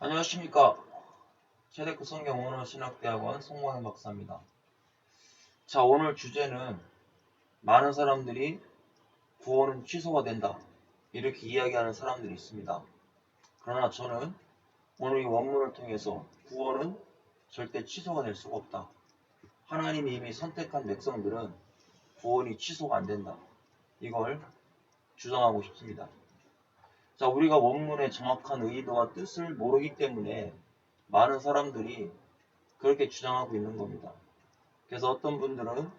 안녕하십니까. 최대크 성경 언어신학대학원 송광현 박사입니다. 자, 오늘 주제는 많은 사람들이 구원은 취소가 된다, 이렇게 이야기하는 사람들이 있습니다. 그러나 저는 오늘 이 원문을 통해서 구원은 절대 취소가 될 수가 없다. 하나님이 이미 선택한 백성들은 구원이 취소가 안 된다, 이걸 주장하고 싶습니다. 자, 우리가 원문의 정확한 의도와 뜻을 모르기 때문에 많은 사람들이 그렇게 주장하고 있는 겁니다. 그래서 어떤 분들은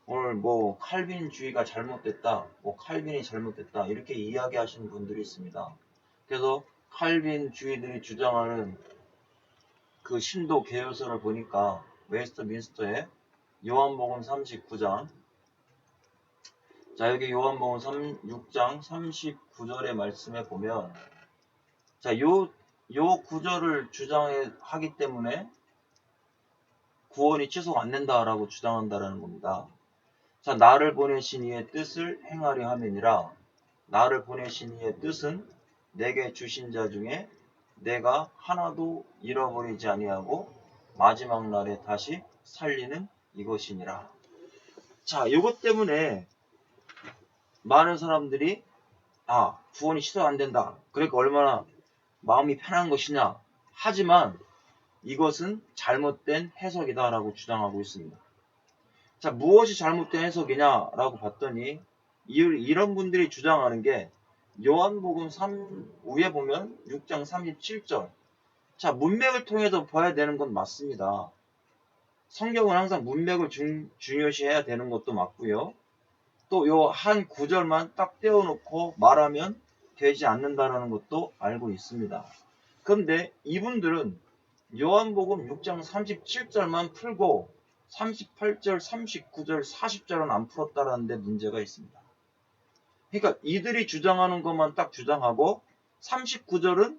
오늘 칼빈주의가 잘못됐다, 칼빈이 잘못됐다, 이렇게 이야기하시는 분들이 있습니다. 그래서 칼빈주의들이 주장하는 그 신도 개요서를 보니까 웨스트민스터의 요한복음 39장, 자, 여기 요한복음 6장 39절의 말씀에 보면, 자, 요 구절을 주장하기 때문에 구원이 취소가 안 된다라고 주장한다라는 겁니다. 자, 나를 보내신 이의 뜻을 행하려 함이니라. 나를 보내신 이의 뜻은 내게 주신 자 중에 내가 하나도 잃어버리지 아니하고 마지막 날에 다시 살리는 이것이니라. 자, 이것 때문에 많은 사람들이 구원이 취소 안 된다, 그러니까 얼마나 마음이 편한 것이냐, 하지만 이것은 잘못된 해석이다 라고 주장하고 있습니다. 자, 무엇이 잘못된 해석이냐라고 봤더니 이런 분들이 주장하는 게 요한복음 3 위에 보면 6장 37절. 자, 문맥을 통해서 봐야 되는 건 맞습니다. 성경은 항상 문맥을 중요시해야 되는 것도 맞고요. 또 요 한 구절만 딱 떼어놓고 말하면 되지 않는다라는 것도 알고 있습니다. 그런데 이분들은 요한복음 6장 37절만 풀고 38절, 39절, 40절은 안 풀었다라는 데 문제가 있습니다. 그러니까 이들이 주장하는 것만 딱 주장하고 39절은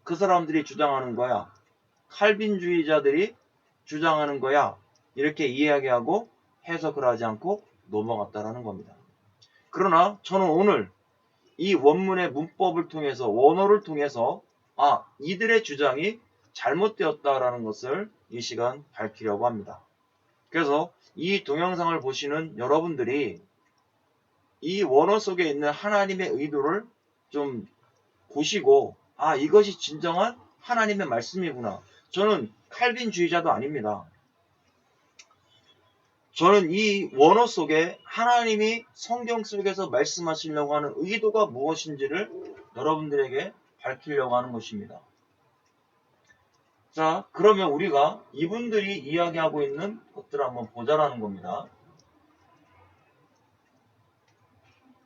그 사람들이 주장하는 거야, 칼빈주의자들이 주장하는 거야, 이렇게 이야기하고 해석을 하지 않고 넘어갔다라는 겁니다. 그러나 저는 오늘 이 원문의 문법을 통해서, 원어를 통해서 이들의 주장이 잘못되었다라는 것을 이 시간 밝히려고 합니다. 그래서 이 동영상을 보시는 여러분들이 이 원어 속에 있는 하나님의 의도를 좀 보시고 이것이 진정한 하나님의 말씀이구나. 저는 칼빈주의자도 아닙니다. 저는 이 원어 속에 하나님이 성경 속에서 말씀하시려고 하는 의도가 무엇인지를 여러분들에게 밝히려고 하는 것입니다. 자, 그러면 우리가 이분들이 이야기하고 있는 것들을 한번 보자라는 겁니다.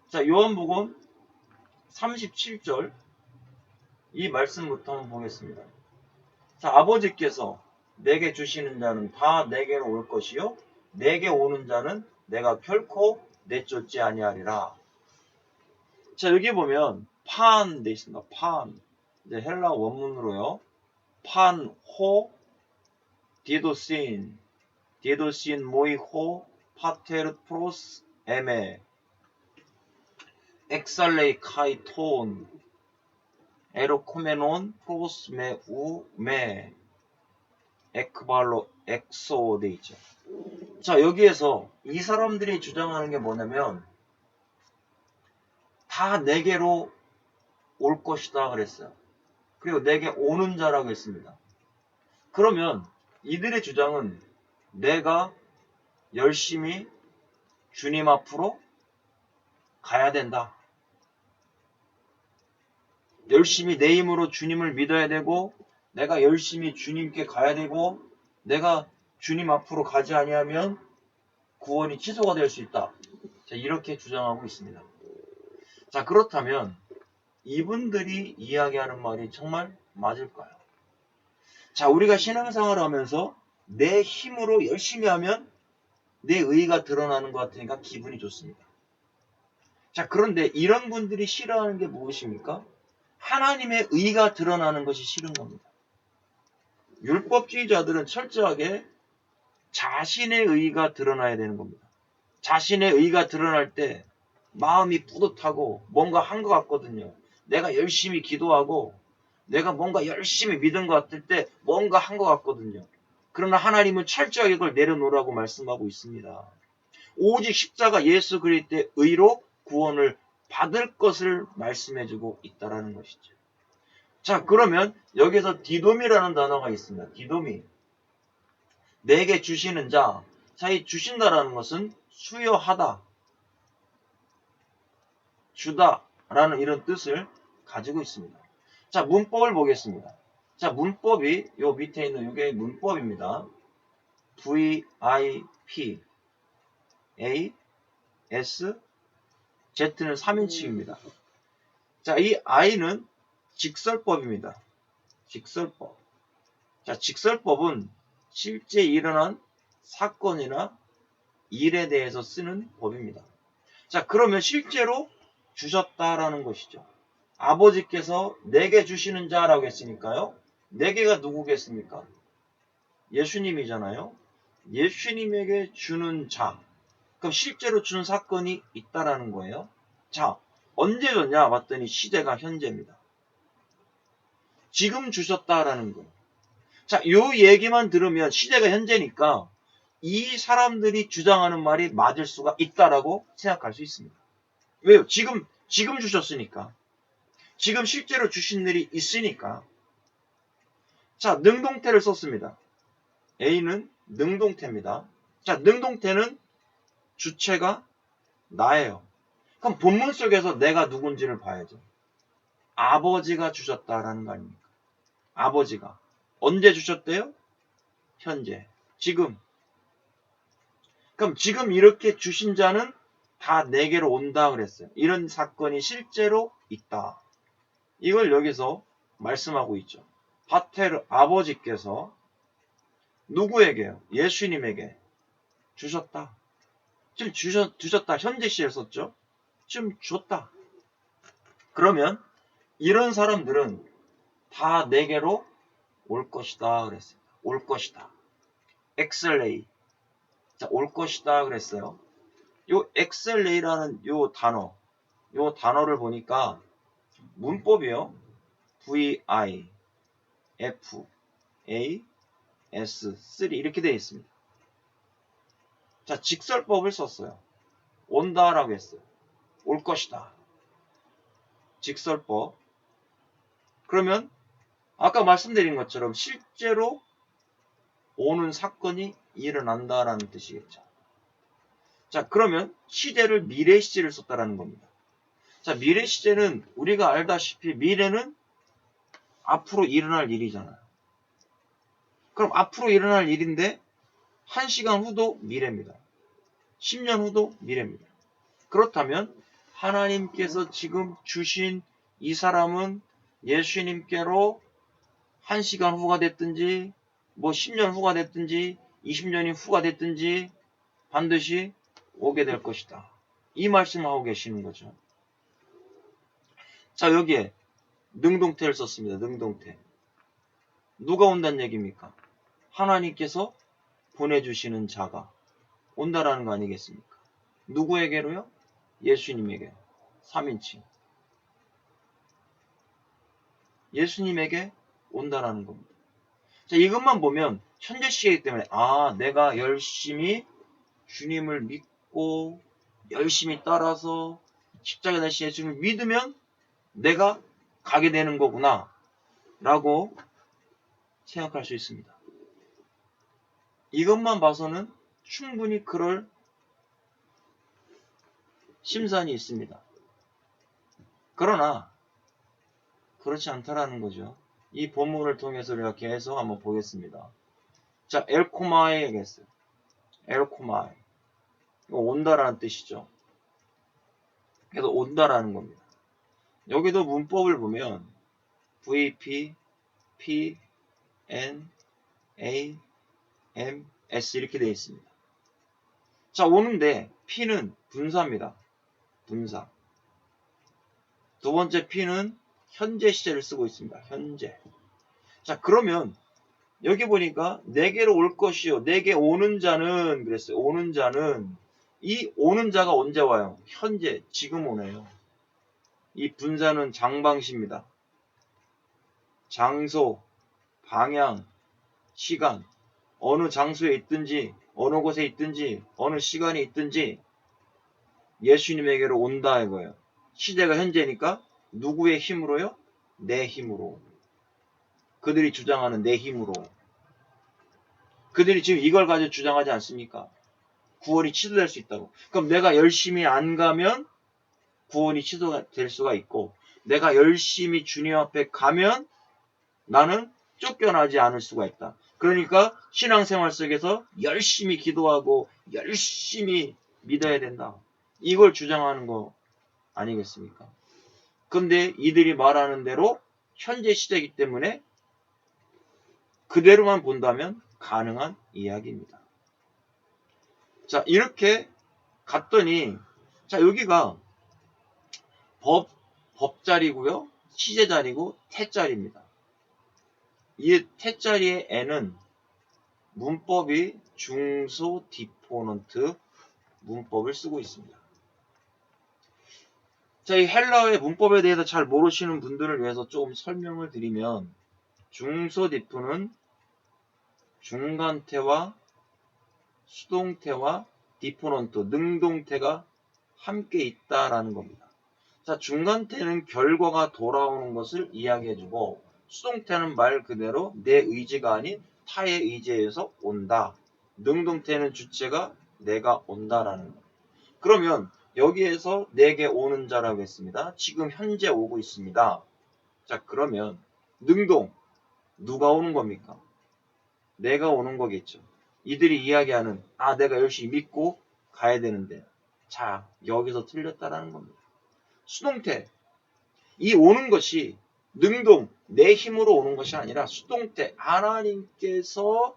자, 요한복음 37절 이 말씀부터 한번 보겠습니다. 자, 아버지께서 내게 주시는 자는 다 내게로 올 것이요 내게 오는 자는 내가 결코 내쫓지 아니하리라. 자, 여기 보면 판 돼 있습니다. 판. 이제 헬라 원문으로요. 판, 호, 디도신 모이 호, 파테르 프로스, 에메, 엑살레이 카이 톤, 에로코메논, 프로스 메 우, 메, 에크발로, 엑소 돼 있죠. 자, 여기에서 이 사람들이 주장하는 게 뭐냐면 다 내게로 올 것이다 그랬어요. 그리고 내게 오는 자라고 했습니다. 그러면 이들의 주장은 내가 열심히 주님 앞으로 가야 된다, 열심히 내 힘으로 주님을 믿어야 되고, 내가 열심히 주님께 가야 되고, 내가 주님 앞으로 가지 아니하면 구원이 취소가 될 수 있다. 자, 이렇게 주장하고 있습니다. 자, 그렇다면 이분들이 이야기하는 말이 정말 맞을까요? 자, 우리가 신앙생활을 하면서 내 힘으로 열심히 하면 내 의의가 드러나는 것 같으니까 기분이 좋습니다. 자, 그런데 이런 분들이 싫어하는 게 무엇입니까? 하나님의 의의가 드러나는 것이 싫은 겁니다. 율법주의자들은 철저하게 자신의 의의가 드러나야 되는 겁니다. 자신의 의의가 드러날 때 마음이 뿌듯하고 뭔가 한 것 같거든요. 내가 열심히 기도하고 내가 뭔가 열심히 믿은 것 같을 때 뭔가 한 것 같거든요. 그러나 하나님은 철저하게 그걸 내려놓으라고 말씀하고 있습니다. 오직 십자가 예수 그리스도의 의로 구원을 받을 것을 말씀해주고 있다라는 것이죠. 자, 그러면 여기서 디돔이라는 단어가 있습니다. 디돔이. 내게 주시는 자. 자, 이 주신다라는 것은 수여하다, 주다라는 이런 뜻을 가지고 있습니다. 자, 문법을 보겠습니다. 자, 문법이 요 밑에 있는 이게 문법입니다. VIP, A, S, Z는 3인칭입니다. 자, 이 I는 직설법입니다. 직설법. 자, 직설법은 실제 일어난 사건이나 일에 대해서 쓰는 법입니다. 자, 그러면 실제로 주셨다라는 것이죠. 아버지께서 내게 주시는 자라고 했으니까요. 내게가 누구겠습니까? 예수님이잖아요. 예수님에게 주는 자. 그럼 실제로 주는 사건이 있다라는 거예요. 자, 언제 줬냐 봤더니 시대가 현재입니다. 지금 주셨다라는 거. 자, 요 얘기만 들으면 시대가 현재니까 이 사람들이 주장하는 말이 맞을 수가 있다라고 생각할 수 있습니다. 왜요? 지금 주셨으니까. 지금 실제로 주신 일이 있으니까. 자, 능동태를 썼습니다. A는 능동태입니다. 자, 능동태는 주체가 나예요. 그럼 본문 속에서 내가 누군지를 봐야죠. 아버지가 주셨다라는 거 아닙니까? 아버지가. 언제 주셨대요? 현재. 지금. 그럼 지금 이렇게 주신 자는 다 내게로 온다 그랬어요. 이런 사건이 실제로 있다. 이걸 여기서 말씀하고 있죠. 바테르 아버지께서 누구에게요? 예수님에게 주셨다. 지금 주셨다. 현재 시에 썼죠. 지금 줬다. 그러면 이런 사람들은 다 내게로 올 것이다 그랬어요. 올 것이다. 엑셀레이. 자, 올 것이다 그랬어요. 요 엑셀레이라는 요 단어를 보니까 문법이요. VI, F, A, S, 3 이렇게 되어 있습니다. 자, 직설법을 썼어요. 온다라고 했어요. 올 것이다. 직설법. 그러면 아까 말씀드린 것처럼 실제로 오는 사건이 일어난다라는 뜻이겠죠. 자, 그러면 시제를 미래 시제를 썼다라는 겁니다. 자, 미래 시제는 우리가 알다시피 미래는 앞으로 일어날 일이잖아요. 그럼 앞으로 일어날 일인데 1시간 후도 미래입니다. 10년 후도 미래입니다. 그렇다면 하나님께서 지금 주신 이 사람은 예수님께로 1시간 후가 됐든지 뭐 10년 후가 됐든지 20년이 후가 됐든지 반드시 오게 될 것이다. 이 말씀을 하고 계시는 거죠. 자, 여기에 능동태를 썼습니다. 능동태. 누가 온다는 얘기입니까? 하나님께서 보내주시는 자가 온다라는 거 아니겠습니까? 누구에게로요? 예수님에게. 3인칭. 예수님에게 온다라는 겁니다. 자, 이것만 보면 현재 시이기 때문에 내가 열심히 주님을 믿고 열심히 따라서 십자가에 대신 예수님을 믿으면 내가 가게 되는 거구나 라고 생각할 수 있습니다. 이것만 봐서는 충분히 그럴 심산이 있습니다. 그러나 그렇지 않다라는 거죠. 이 본문을 통해서 우리가 계속 한번 보겠습니다. 자, 엘코마이 얘기했어요. 엘코마이. 이거 온다라는 뜻이죠. 그래서 온다라는 겁니다. 여기도 문법을 보면 VP, P, N, A, M, S 이렇게 되어 있습니다. 자, 오는데 P는 분사입니다. 분사. 두 번째 P는 현재 시제를 쓰고 있습니다. 현재. 자, 그러면 여기 보니까 내게로 올 것이요. 내게 오는 자는 그랬어요. 오는 자는 이 오는 자가 언제 와요? 현재, 지금 오네요. 이 분사는 장방시입니다. 장소, 방향, 시간, 어느 장소에 있든지 어느 곳에 있든지 어느 시간에 있든지 예수님에게로 온다 이거예요. 시대가 현재니까 누구의 힘으로요? 내 힘으로. 그들이 주장하는 내 힘으로. 그들이 지금 이걸 가지고 주장하지 않습니까? 구원이 취소될 수 있다고. 그럼 내가 열심히 안 가면 구원이 취소될 수가 있고, 내가 열심히 주님 앞에 가면 나는 쫓겨나지 않을 수가 있다. 그러니까 신앙생활 속에서 열심히 기도하고 열심히 믿어야 된다. 이걸 주장하는 거 아니겠습니까? 근데 이들이 말하는 대로 현재 시대이기 때문에 그대로만 본다면 가능한 이야기입니다. 자, 이렇게 갔더니, 자, 여기가 법자리고요, 시제자리고, 태자리입니다. 이 태자리의 N은 문법이 중소 디포넌트 문법을 쓰고 있습니다. 자, 이 헬라어의 문법에 대해서 잘 모르시는 분들을 위해서 조금 설명을 드리면, 중소 디포는 중간태와 수동태와 디포넌트, 능동태가 함께 있다라는 겁니다. 자, 중간태는 결과가 돌아오는 것을 이야기해주고, 수동태는 말 그대로 내 의지가 아닌 타의 의지에 의해서 온다. 능동태는 주체가 내가 온다라는 겁니다. 그러면 여기에서 내게 오는 자라고 했습니다. 지금 현재 오고 있습니다. 자, 그러면 능동, 누가 오는 겁니까? 내가 오는 거겠죠. 이들이 이야기하는, 아, 내가 열심히 믿고 가야 되는데. 자, 여기서 틀렸다라는 겁니다. 수동태, 이 오는 것이 능동, 내 힘으로 오는 것이 아니라 수동태, 하나님께서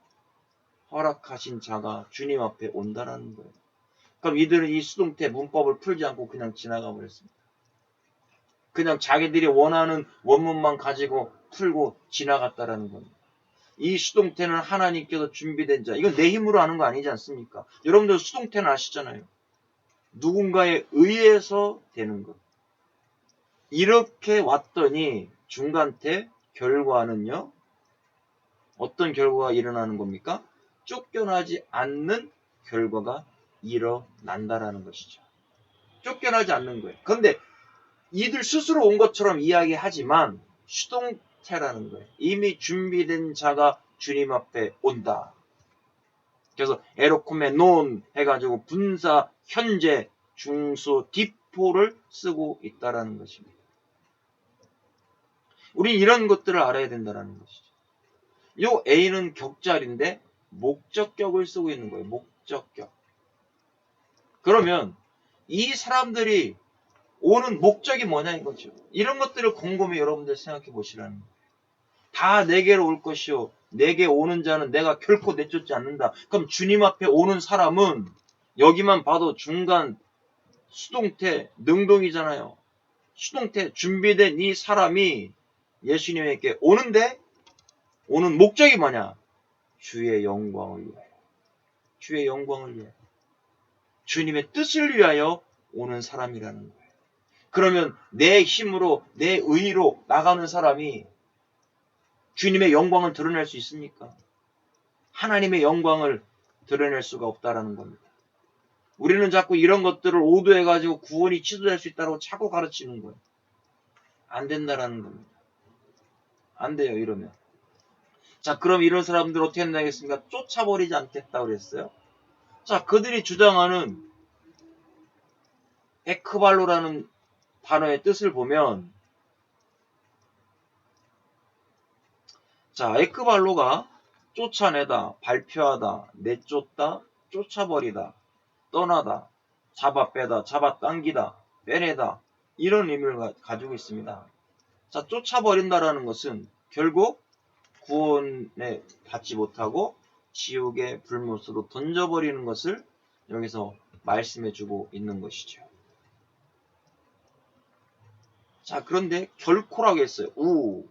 허락하신 자가 주님 앞에 온다라는 거예요. 그럼 이들은 이 수동태 문법을 풀지 않고 그냥 지나가 버렸습니다. 그냥 자기들이 원하는 원문만 가지고 풀고 지나갔다라는 겁니다. 이 수동태는 하나님께서 준비된 자. 이건 내 힘으로 하는 거 아니지 않습니까? 여러분들 수동태는 아시잖아요. 누군가에 의해서 되는 것. 이렇게 왔더니 중간태 결과는요. 어떤 결과가 일어나는 겁니까? 쫓겨나지 않는 결과가 일어난다라는 것이죠. 쫓겨나지 않는 거예요. 그런데 이들 스스로 온 것처럼 이야기하지만 수동태라는 거예요. 이미 준비된 자가 주님 앞에 온다. 그래서 에로코메 논 해가지고 분사, 현재, 중수, 디포를 쓰고 있다라는 것입니다. 우리 이런 것들을 알아야 된다는 것이죠. 요 A는 격자리인데 목적격을 쓰고 있는 거예요. 목적격. 그러면 이 사람들이 오는 목적이 뭐냐 이거죠. 이런 것들을 곰곰이 여러분들 생각해 보시라는 거예요. 다 내게로 올 것이요. 내게 오는 자는 내가 결코 내쫓지 않는다. 그럼 주님 앞에 오는 사람은 여기만 봐도 중간 수동태 능동이잖아요. 수동태 준비된 이 사람이 예수님에게 오는데 오는 목적이 뭐냐? 주의 영광을 위하여. 주의 영광을 위하여. 주님의 뜻을 위하여 오는 사람이라는 거예요. 그러면 내 힘으로 내 의로 나가는 사람이 주님의 영광을 드러낼 수 있습니까? 하나님의 영광을 드러낼 수가 없다라는 겁니다. 우리는 자꾸 이런 것들을 오도해가지고 구원이 취소될 수 있다고 자꾸 가르치는 거예요. 안 된다라는 겁니다. 안 돼요, 이러면. 자, 그럼 이런 사람들 어떻게 한다겠습니까? 쫓아버리지 않겠다고 그랬어요. 자, 그들이 주장하는 에크발로라는 단어의 뜻을 보면, 자, 에크발로가 쫓아내다, 발표하다, 내쫓다, 쫓아버리다, 떠나다, 잡아 빼다, 잡아 당기다, 빼내다, 이런 의미를 가지고 있습니다. 자, 쫓아버린다라는 것은 결국 구원에 받지 못하고 지옥의 불못으로 던져버리는 것을 여기서 말씀해주고 있는 것이죠. 자, 그런데 결코라고 했어요. 우,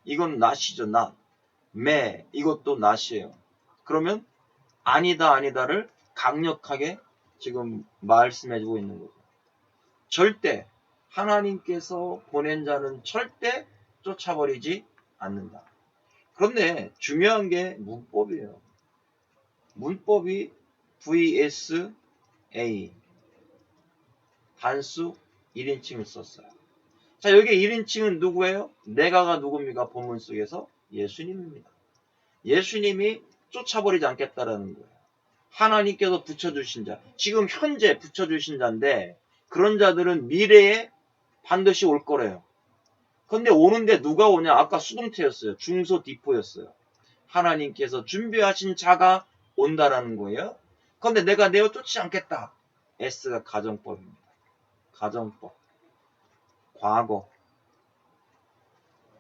이건 낫이죠. 낫. 매, 이것도 낫이에요. 그러면 아니다, 아니다를 강력하게 지금 말씀해주고 있는 거죠. 절대 하나님께서 보낸 자는 절대 쫓아버리지 않는다. 그런데 중요한 게 문법이에요. 문법이 vs a 단수 1인칭을 썼어요. 자, 여기 1인칭은 누구예요? 내가가 누굽니까? 본문 속에서 예수님입니다. 예수님이 쫓아버리지 않겠다라는 거예요. 하나님께서 붙여주신 자, 지금 현재 붙여주신 자인데 그런 자들은 미래에 반드시 올 거래요. 근데 오는데 누가 오냐? 아까 수동태였어요. 중소 디포였어요. 하나님께서 준비하신 자가 온다라는 거예요. 그런데 내가 내어 쫓지 않겠다. S가 가정법입니다. 가정법. 과거.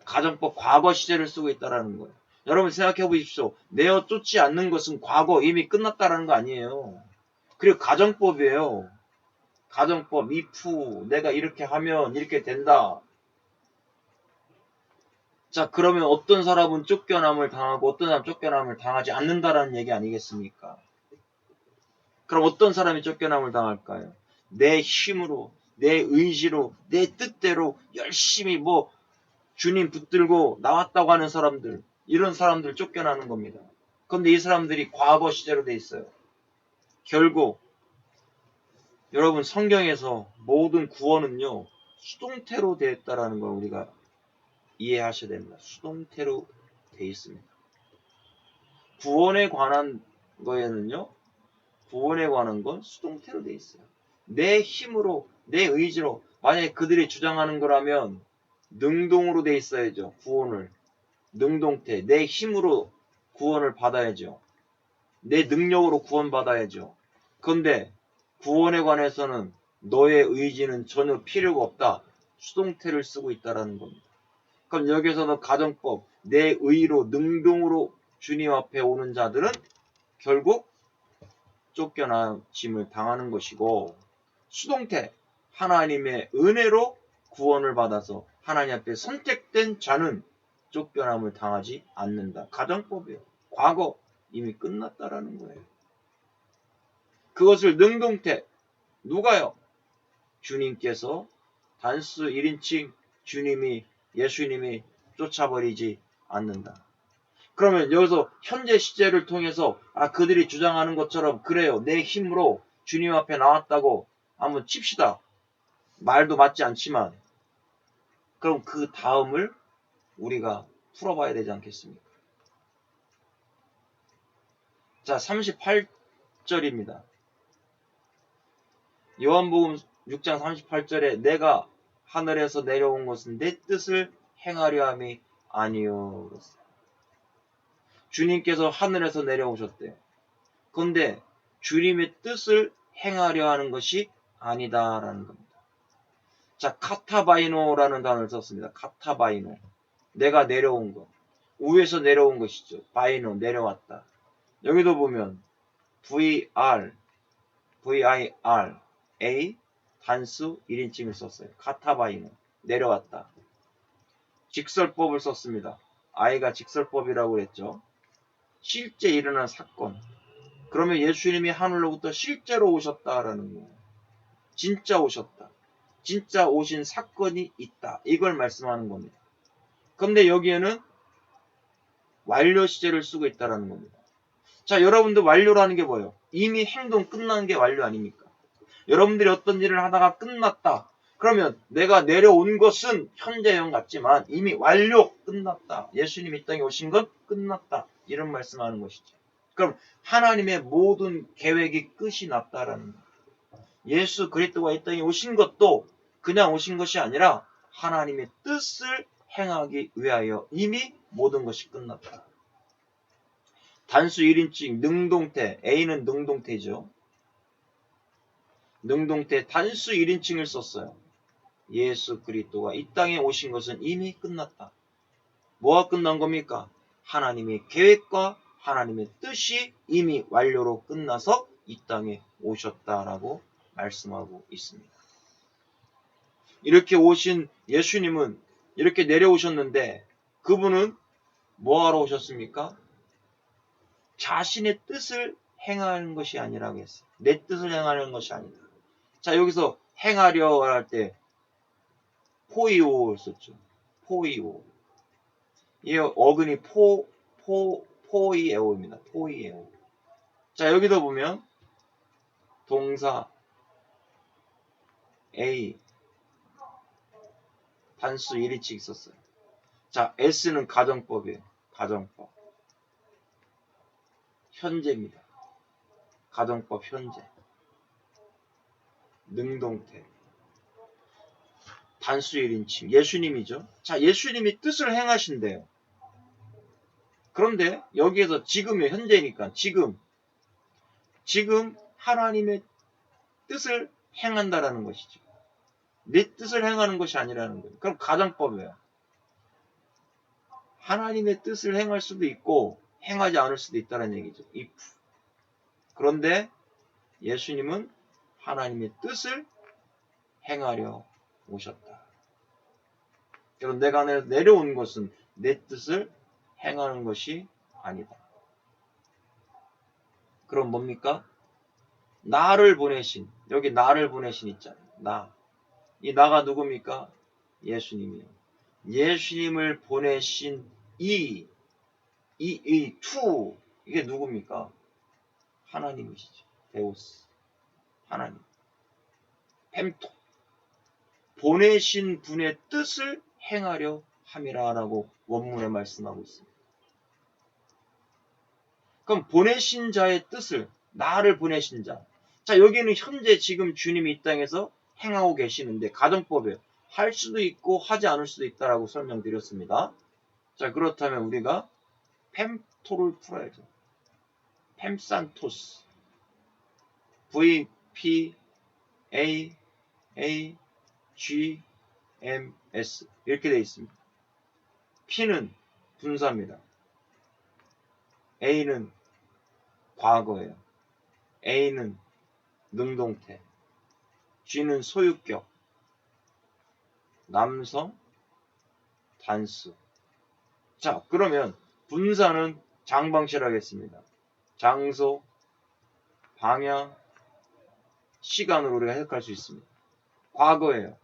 가정법 과거 시제를 쓰고 있다라는 거예요. 여러분 생각해 보십시오. 내어 쫓지 않는 것은 과거 이미 끝났다라는 거 아니에요. 그리고 가정법이에요. 가정법, if 내가 이렇게 하면 이렇게 된다. 자, 그러면 어떤 사람은 쫓겨남을 당하고 어떤 사람은 쫓겨남을 당하지 않는다라는 얘기 아니겠습니까? 그럼 어떤 사람이 쫓겨남을 당할까요? 내 힘으로, 내 의지로, 내 뜻대로 열심히 뭐 주님 붙들고 나왔다고 하는 사람들, 이런 사람들 쫓겨나는 겁니다. 그런데 이 사람들이 과거 시제로 돼 있어요. 결국 여러분 성경에서 모든 구원은요 수동태로 되어 있다는 걸 우리가 이해하셔야 됩니다. 수동태로 되어 있습니다. 구원에 관한 거에는요 구원에 관한 건 수동태로 되어 있어요. 내 힘으로 내 의지로 만약에 그들이 주장하는 거라면 능동으로 되어 있어야죠. 구원을 능동태 내 힘으로 구원을 받아야죠. 내 능력으로 구원받아야죠. 그런데 구원에 관해서는 너의 의지는 전혀 필요가 없다. 수동태를 쓰고 있다는 겁니다. 그럼 여기서는 가정법, 내 의로 능동으로 주님 앞에 오는 자들은 결국 쫓겨나짐을 당하는 것이고 수동태, 하나님의 은혜로 구원을 받아서 하나님 앞에 선택된 자는 쫓겨남을 당하지 않는다. 가정법이에요. 과거 이미 끝났다라는 거예요. 그것을 능동태, 누가요? 주님께서 단수 1인칭 주님이 예수님이 쫓아버리지 않는다. 그러면 여기서 현재 시제를 통해서 그들이 주장하는 것처럼 그래요. 내 힘으로 주님 앞에 나왔다고 한번 칩시다. 말도 맞지 않지만 그럼 그 다음을 우리가 풀어봐야 되지 않겠습니까? 자, 38절입니다. 요한복음 6장 38절에 내가 하늘에서 내려온 것은 내 뜻을 행하려 함이 아니요. 주님께서 하늘에서 내려오셨대요. 그런데 주님의 뜻을 행하려 하는 것이 아니다라는 겁니다. 자, 카타바이노라는 단어를 썼습니다. 카타바이노. 내가 내려온 것. 위에서 내려온 것이죠. 바이노, 내려왔다. 여기도 보면 VIR, A, 단수 1인칭을 썼어요. 카타바이노, 내려왔다. 직설법을 썼습니다. I가 직설법이라고 그랬죠. 실제 일어난 사건. 그러면 예수님이 하늘로부터 실제로 오셨다라는 거예요. 진짜 오셨다. 진짜 오신 사건이 있다. 이걸 말씀하는 겁니다. 그런데 여기에는 완료 시제를 쓰고 있다는 겁니다. 자, 여러분들 완료라는 게 뭐예요? 이미 행동 끝난 게 완료 아닙니까? 여러분들이 어떤 일을 하다가 끝났다. 그러면 내가 내려온 것은 현재형 같지만 이미 완료 끝났다. 예수님이 이 땅에 오신 건 끝났다. 이런 말씀하는 것이죠. 그럼 하나님의 모든 계획이 끝이 났다라는 거예요. 예수 그리스도가 이 땅에 오신 것도 그냥 오신 것이 아니라 하나님의 뜻을 행하기 위하여 이미 모든 것이 끝났다. 단수 1인칭 능동태, A는 능동태죠. 능동태 단수 1인칭을 썼어요. 예수 그리스도가 이 땅에 오신 것은 이미 끝났다. 뭐가 끝난 겁니까? 하나님의 계획과 하나님의 뜻이 이미 완료로 끝나서 이 땅에 오셨다라고 말씀하고 있습니다. 이렇게 오신 예수님은 이렇게 내려오셨는데 그분은 뭐하러 오셨습니까? 자신의 뜻을 행하는 것이 아니라고 했어요. 내 뜻을 행하는 것이 아니다. 자, 여기서 행하려 할 때 포이오를 썼죠. 포이오. 이 어근이 포이에오입니다. 포이에오. 자, 여기도 보면 동사 A 단수 1인칭 있었어요. 자, S는 가정법이에요. 가정법. 현재입니다. 가정법 현재. 능동태. 단수 1인칭. 예수님이죠. 자, 예수님이 뜻을 행하신대요. 그런데 여기에서 지금이 현재니까 지금 하나님의 뜻을 행한다라는 것이죠. 내 뜻을 행하는 것이 아니라는 거예요. 그럼 가정법이에요. 하나님의 뜻을 행할 수도 있고 행하지 않을 수도 있다는 얘기죠. if. 그런데 예수님은 하나님의 뜻을 행하려 오셨다. 그럼 내가 내려온 것은 내 뜻을 행하는 것이 아니다. 그럼 뭡니까? 나를 보내신, 여기 나를 보내신 있잖아요. 나. 이 나가 누굽니까? 예수님이요. 예수님을 보내신 투, 이게 누굽니까? 하나님이시죠. 데우스. 하나님. 펜토. 보내신 분의 뜻을 행하려 함이라라고 원문에 말씀하고 있습니다. 그럼 보내신 자의 뜻을, 나를 보내신 자. 자, 여기는 현재 지금 주님이 이 땅에서 행하고 계시는데 가정법에 할 수도 있고 하지 않을 수도 있다라고 설명드렸습니다. 자, 그렇다면 우리가 펜토를 풀어야죠. 펜산토스. V, P, A, A, G, M, S. 이렇게 되어 있습니다. P는 분사입니다. A는 과거예요. A는 능동태. G는 소유격. 남성, 단수. 자, 그러면 분사는 장방실 하겠습니다. 장소, 방향, 시간으로 우리가 해석할 수 있습니다. 과거예요.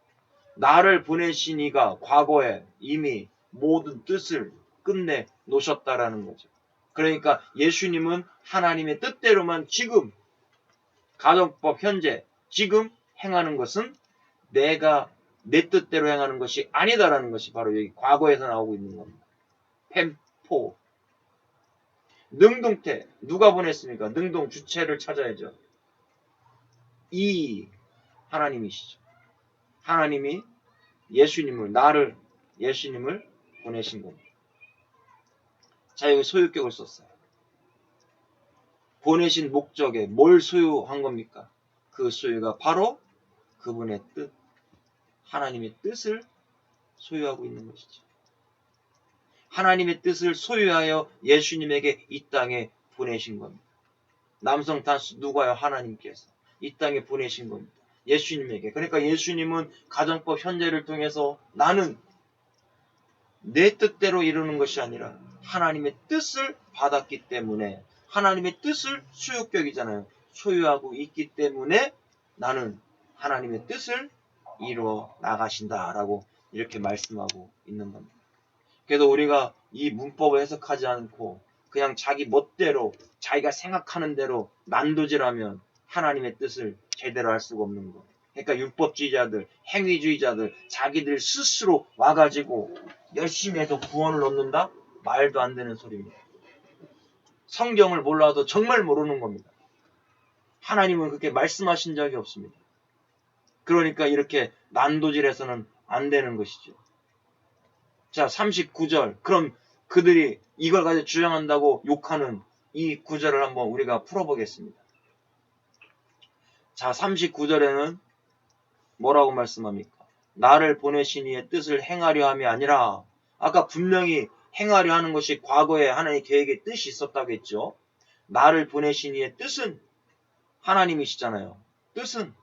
나를 보내신 이가 과거에 이미 모든 뜻을 끝내 놓으셨다라는 거죠. 그러니까 예수님은 하나님의 뜻대로만 지금 가정법 현재 지금 행하는 것은 내가 내 뜻대로 행하는 것이 아니다라는 것이 바로 여기 과거에서 나오고 있는 겁니다. 펜포. 능동태. 누가 보냈습니까? 능동 주체를 찾아야죠. 이 하나님이시죠. 하나님이 예수님을 보내신 겁니다. 자, 여기 소유격을 썼어요. 보내신 목적에 뭘 소유한 겁니까? 그 소유가 바로 그분의 뜻, 하나님의 뜻을 소유하고 있는 것이죠. 하나님의 뜻을 소유하여 예수님에게 이 땅에 보내신 겁니다. 남성 단수 누가요? 하나님께서 이 땅에 보내신 겁니다. 예수님에게. 그러니까 예수님은 가정법 현재를 통해서 나는 내 뜻대로 이루는 것이 아니라 하나님의 뜻을 받았기 때문에 하나님의 뜻을 소유격이잖아요. 소유하고 있기 때문에 나는 하나님의 뜻을 이루어 나가신다라고 이렇게 말씀하고 있는 겁니다. 그래서 우리가 이 문법을 해석하지 않고 그냥 자기 멋대로 자기가 생각하는 대로 난도질하면 하나님의 뜻을 제대로 할 수가 없는 거. 그러니까 율법주의자들, 행위주의자들, 자기들 스스로 와가지고 열심히 해서 구원을 얻는다? 말도 안 되는 소리입니다. 성경을 몰라도 정말 모르는 겁니다. 하나님은 그렇게 말씀하신 적이 없습니다. 그러니까 이렇게 난도질해서는 안 되는 것이죠. 자, 39절. 그럼 그들이 이걸 가지고 주장한다고 욕하는 이 구절을 한번 우리가 풀어보겠습니다. 자, 39절에는 뭐라고 말씀합니까? 나를 보내신 이의 뜻을 행하려 함이 아니라, 아까 분명히 행하려 하는 것이 과거에 하나님의 계획의 뜻이 있었다고 했죠. 나를 보내신 이의 뜻은 하나님이시잖아요. 뜻은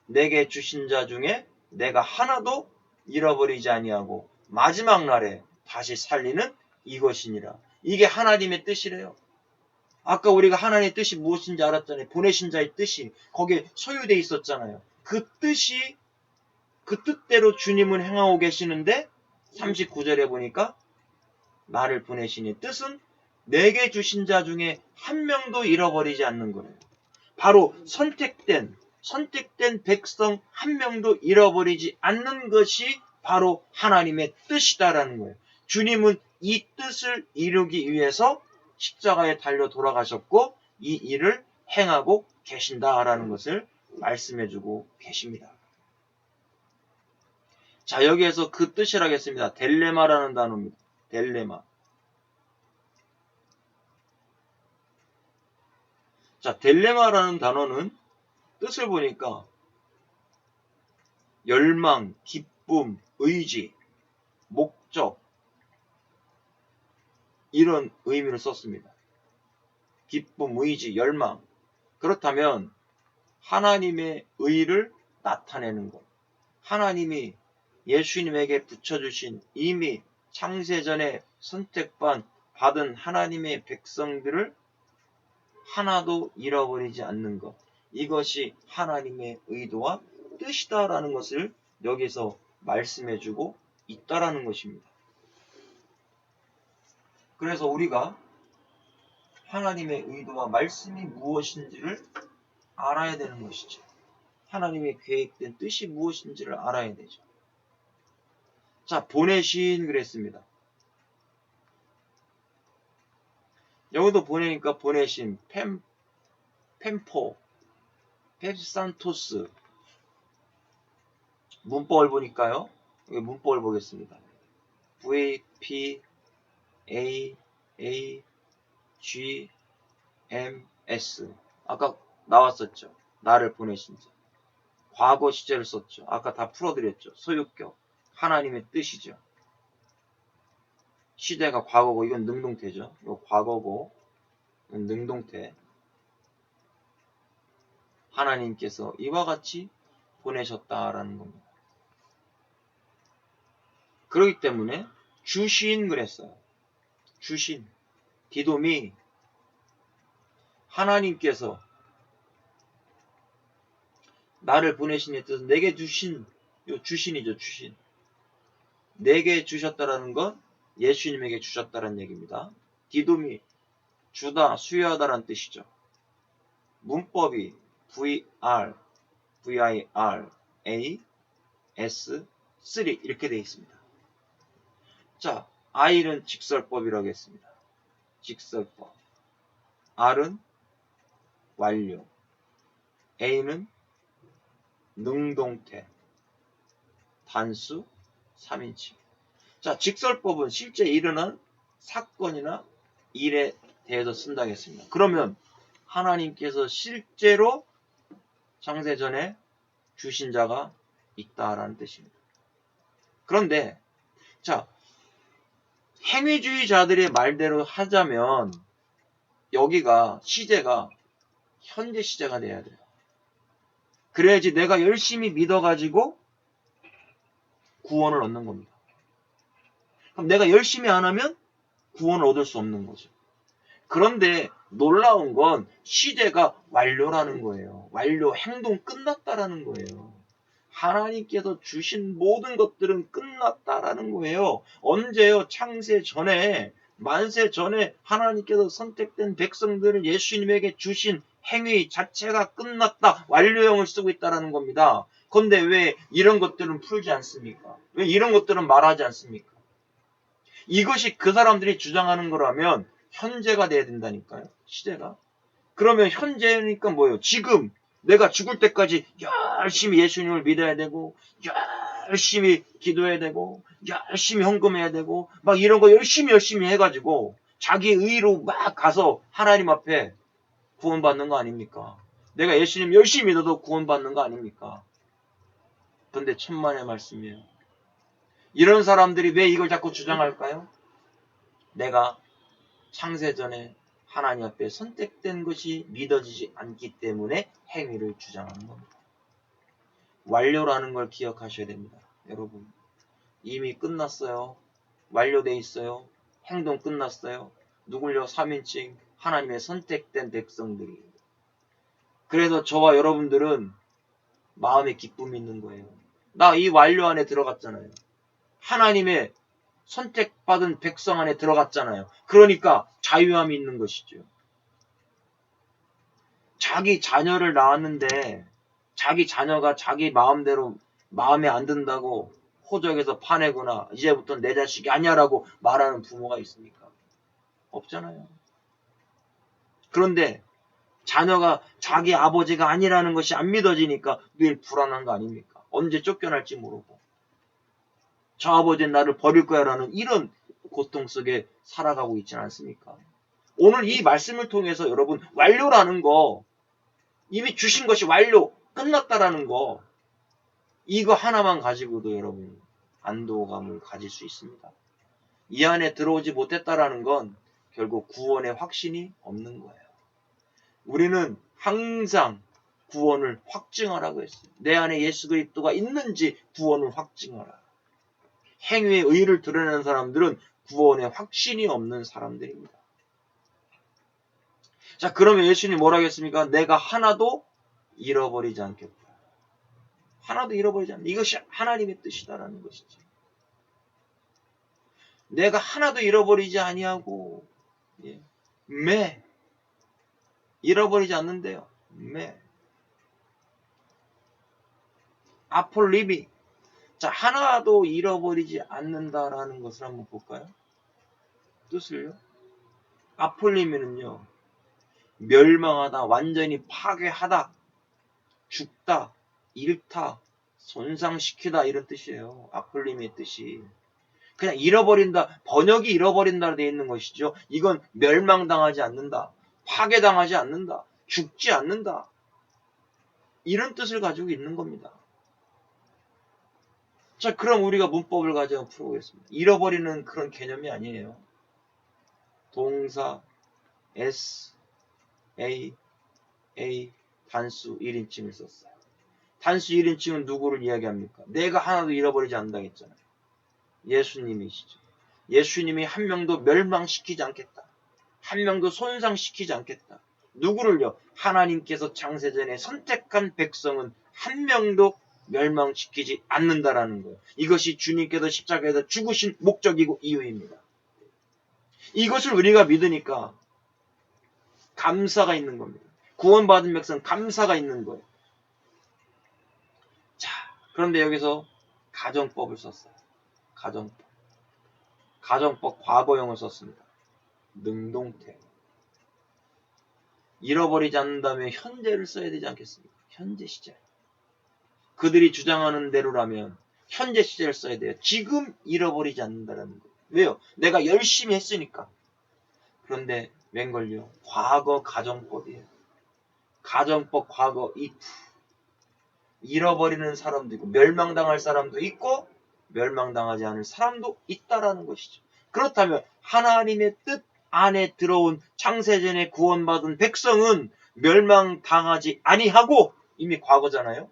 내게 주신 자 중에 내가 하나도 잃어버리지 아니하고 마지막 날에 다시 살리는 이것이니라. 이게 하나님의 뜻이래요. 아까 우리가 하나님의 뜻이 무엇인지 알았잖아요. 보내신 자의 뜻이 거기에 소유되어 있었잖아요. 그 뜻이 그 뜻대로 주님은 행하고 계시는데 39절에 보니까 나를 보내신 이 뜻은 내게 주신 자 중에 한 명도 잃어버리지 않는 거예요. 바로 선택된 백성 한 명도 잃어버리지 않는 것이 바로 하나님의 뜻이다라는 거예요. 주님은 이 뜻을 이루기 위해서 십자가에 달려 돌아가셨고 이 일을 행하고 계신다라는 것을 말씀해주고 계십니다. 자, 여기에서 그 뜻을 하겠습니다. 델레마라는 단어입니다. 델레마. 자, 델레마라는 단어는 뜻을 보니까 열망, 기쁨, 의지, 목적 이런 의미를 썼습니다. 기쁨, 의지, 열망. 그렇다면 하나님의 의를 나타내는 것. 하나님이 예수님에게 붙여주신 이미 창세전에 받은 하나님의 백성들을 하나도 잃어버리지 않는 것. 이것이 하나님의 의도와 뜻이다라는 것을 여기서 말씀해주고 있다라는 것입니다. 그래서 우리가 하나님의 의도와 말씀이 무엇인지를 알아야 되는 것이죠. 하나님의 계획된 뜻이 무엇인지를 알아야 되죠. 자, 보내신 그랬습니다. 여기도 보내니까 보내신, 펜포, 펩산토스. 문법을 보니까요. 여기 문법을 보겠습니다. V, P, A, A, G, M, S. 아까 나왔었죠. 나를 보내신 자. 과거 시제를 썼죠. 아까 다 풀어드렸죠. 소유격. 하나님의 뜻이죠. 시제가 과거고 이건 능동태죠. 이거 과거고 이건 능동태. 하나님께서 이와 같이 보내셨다라는 겁니다. 그렇기 때문에 주신 그랬어요. 주신. 디돔이 하나님께서 나를 보내신 뜻은 내게 주신, 주신이죠. 주신. 내게 주셨다라는 건 예수님에게 주셨다는 얘기입니다. 디돔이 주다, 수여하다라는 뜻이죠. 문법이 VR, A, S, 3 이렇게 되어 있습니다. 자, I는 직설법이라고 했습니다. 직설법. R은 완료. A는 능동태. 단수, 3인칭. 자, 직설법은 실제 일어난 사건이나 일에 대해서 쓴다고 했습니다. 그러면 하나님께서 실제로 창세전에 주신 자가 있다라는 뜻입니다. 그런데 자, 행위주의자들의 말대로 하자면 여기가 시제가 현재 시제가 돼야 돼요. 그래야지 내가 열심히 믿어가지고 구원을 얻는 겁니다. 그럼 내가 열심히 안 하면 구원을 얻을 수 없는 거죠. 그런데 놀라운 건 시제가 완료라는 거예요. 완료, 행동 끝났다라는 거예요. 하나님께서 주신 모든 것들은 끝났다라는 거예요. 언제요? 창세 전에, 만세 전에 하나님께서 선택된 백성들을 예수님에게 주신 행위 자체가 끝났다. 완료형을 쓰고 있다라는 겁니다. 그런데 왜 이런 것들은 풀지 않습니까? 왜 이런 것들은 말하지 않습니까? 이것이 그 사람들이 주장하는 거라면 현재가 돼야 된다니까요. 시제가. 그러면 현재니까 뭐예요? 지금 내가 죽을 때까지 열심히 예수님을 믿어야 되고 열심히 기도해야 되고 열심히 헌금해야 되고 막 이런 거 열심히 해가지고 자기 의로 막 가서 하나님 앞에 구원받는 거 아닙니까? 내가 예수님 열심히 믿어도 구원받는 거 아닙니까? 그런데 천만의 말씀이에요. 이런 사람들이 왜 이걸 자꾸 주장할까요? 내가 창세전에 하나님 앞에 선택된 것이 믿어지지 않기 때문에 행위를 주장하는 겁니다. 완료라는 걸 기억하셔야 됩니다. 여러분, 이미 끝났어요. 완료돼 있어요. 행동 끝났어요. 누굴요? 3인칭 하나님의 선택된 백성들이. 그래서 저와 여러분들은 마음에 기쁨이 있는 거예요. 나 이 완료 안에 들어갔잖아요. 하나님의 선택받은 백성 안에 들어갔잖아요. 그러니까 자유함이 있는 것이죠. 자기 자녀를 낳았는데 자기 자녀가 자기 마음대로 마음에 안 든다고 호적에서 파내거나 이제부터 내 자식이 아니야라고 말하는 부모가 있습니까? 없잖아요. 그런데 자녀가 자기 아버지가 아니라는 것이 안 믿어지니까 늘 불안한 거 아닙니까? 언제 쫓겨날지 모르고 저 아버지는 나를 버릴 거야 라는 이런 고통 속에 살아가고 있지는 않습니까? 오늘 이 말씀을 통해서 여러분 완료라는 거 이미 주신 것이 완료 끝났다라는 거 이거 하나만 가지고도 여러분 안도감을 가질 수 있습니다. 이 안에 들어오지 못했다라는 건 결국 구원의 확신이 없는 거예요. 우리는 항상 구원을 확증하라고 했어요. 내 안에 예수 그리스도가 있는지 구원을 확증하라. 행위의 의의를 드러내는 사람들은 구원의 확신이 없는 사람들입니다. 자, 그러면 예수님이 뭐라고 했습니까? 내가 하나도 잃어버리지 않겠다. 하나도 잃어버리지 않는다. 이것이 하나님의 뜻이다라는 것이죠. 내가 하나도 잃어버리지 아니하고 매 잃어버리지 않는데요. 매 아폴리비 자 하나도 잃어버리지 않는다라는 것을 한번 볼까요? 뜻을요. 아폴리미는요. 멸망하다, 완전히 파괴하다, 죽다, 잃다, 손상시키다 이런 뜻이에요. 아폴리미의 뜻이. 그냥 잃어버린다, 번역이 잃어버린다 되어 있는 것이죠. 이건 멸망당하지 않는다, 파괴당하지 않는다, 죽지 않는다. 이런 뜻을 가지고 있는 겁니다. 자, 그럼 우리가 문법을 가지고 풀어보겠습니다. 잃어버리는 그런 개념이 아니에요. 동사, S, A, 단수 1인칭을 썼어요. 단수 1인칭은 누구를 이야기합니까? 내가 하나도 잃어버리지 않는다 했잖아요. 예수님이시죠. 예수님이 한 명도 멸망시키지 않겠다. 한 명도 손상시키지 않겠다. 누구를요? 하나님께서 창세전에 선택한 백성은 한 명도 멸망시키지 않는다라는 거예요. 이것이 주님께서 십자가에서 죽으신 목적이고 이유입니다. 이것을 우리가 믿으니까 감사가 있는 겁니다. 구원받은 백성 감사가 있는 거예요. 자, 그런데 여기서 가정법을 썼어요. 가정법 과거형을 썼습니다. 능동태. 잃어버리지 않는다면 현재를 써야 되지 않겠습니까? 현재 시제. 그들이 주장하는 대로라면 현재 시제를 써야 돼요. 지금 잃어버리지 않는다는 거예요. 왜요? 내가 열심히 했으니까. 그런데 웬걸요? 과거 가정법이에요. 가정법 과거 if. 잃어버리는 사람도 있고 멸망당할 사람도 있고 멸망당하지 않을 사람도 있다라는 것이죠. 그렇다면 하나님의 뜻 안에 들어온 창세전에 구원받은 백성은 멸망당하지 아니하고 이미 과거잖아요.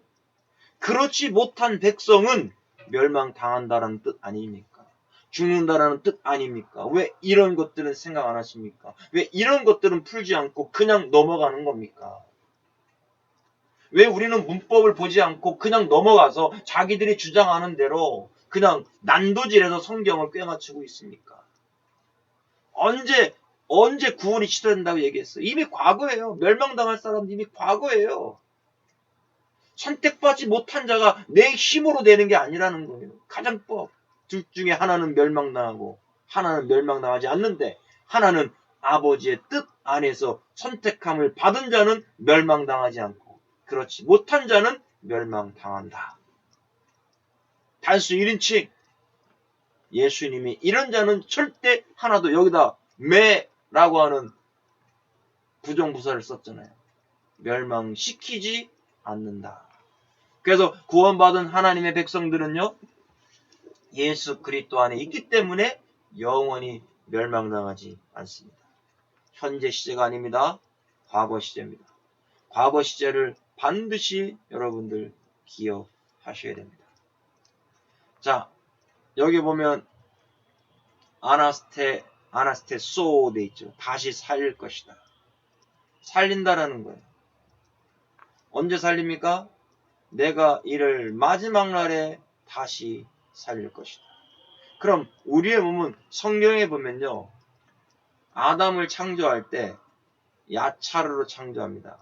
그렇지 못한 백성은 멸망당한다라는 뜻 아닙니까? 죽는다라는 뜻 아닙니까? 왜 이런 것들은 생각 안 하십니까? 왜 이런 것들은 풀지 않고 그냥 넘어가는 겁니까? 왜 우리는 문법을 보지 않고 그냥 넘어가서 자기들이 주장하는 대로 그냥 난도질해서 성경을 꿰맞추고 있습니까? 언제 구원이 시도된다고 얘기했어요? 이미 과거예요. 멸망당할 사람은 이미 과거예요. 선택받지 못한 자가 내 힘으로 되는 게 아니라는 거예요. 가정법. 둘 중에 하나는 멸망당하고 하나는 멸망당하지 않는데 하나는 아버지의 뜻 안에서 선택함을 받은 자는 멸망당하지 않고 그렇지 못한 자는 멸망당한다. 단수 1인칭 예수님이 이런 자는 절대 하나도 여기다 매라고 하는 부정부사를 썼잖아요. 멸망시키지 않는다. 그래서 구원받은 하나님의 백성들은요. 예수 그리스도 안에 있기 때문에 영원히 멸망당하지 않습니다. 현재 시제가 아닙니다. 과거 시제입니다. 과거 시제를 반드시 여러분들 기억하셔야 됩니다. 자, 여기 보면 아나스테소 돼 있죠. 다시 살릴 것이다. 살린다라는 거예요. 언제 살립니까? 내가 이를 마지막 날에 다시 살릴 것이다. 그럼 우리의 몸은 성경에 보면요. 아담을 창조할 때 야차르로 창조합니다.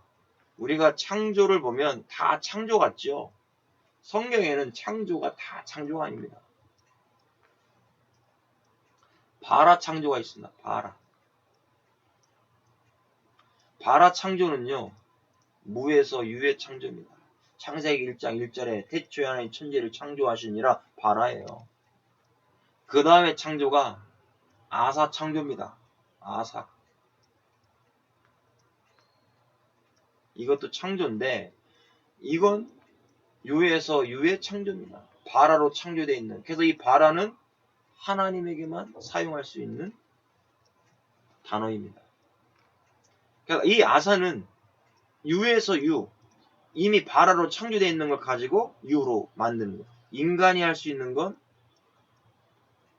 우리가 창조를 보면 다 창조 같죠? 성경에는 창조가 다 창조가 아닙니다. 바라 창조가 있습니다. 바라 창조는요. 무에서 유의 창조입니다. 창세기 1장 1절에 태초에 하나님 천지를 창조하시니라 바라예요. 그 다음에 창조가 아사 창조입니다. 아사. 이것도 창조인데 이건 유에서 유의 창조입니다. 바라로 창조되어 있는. 그래서 이 바라는 하나님에게만 사용할 수 있는 단어입니다. 그러니까 이 아사는 유에서 유, 이미 바라로 창조되어 있는 걸 가지고 유로 만드는 거예요. 인간이 할 수 있는 건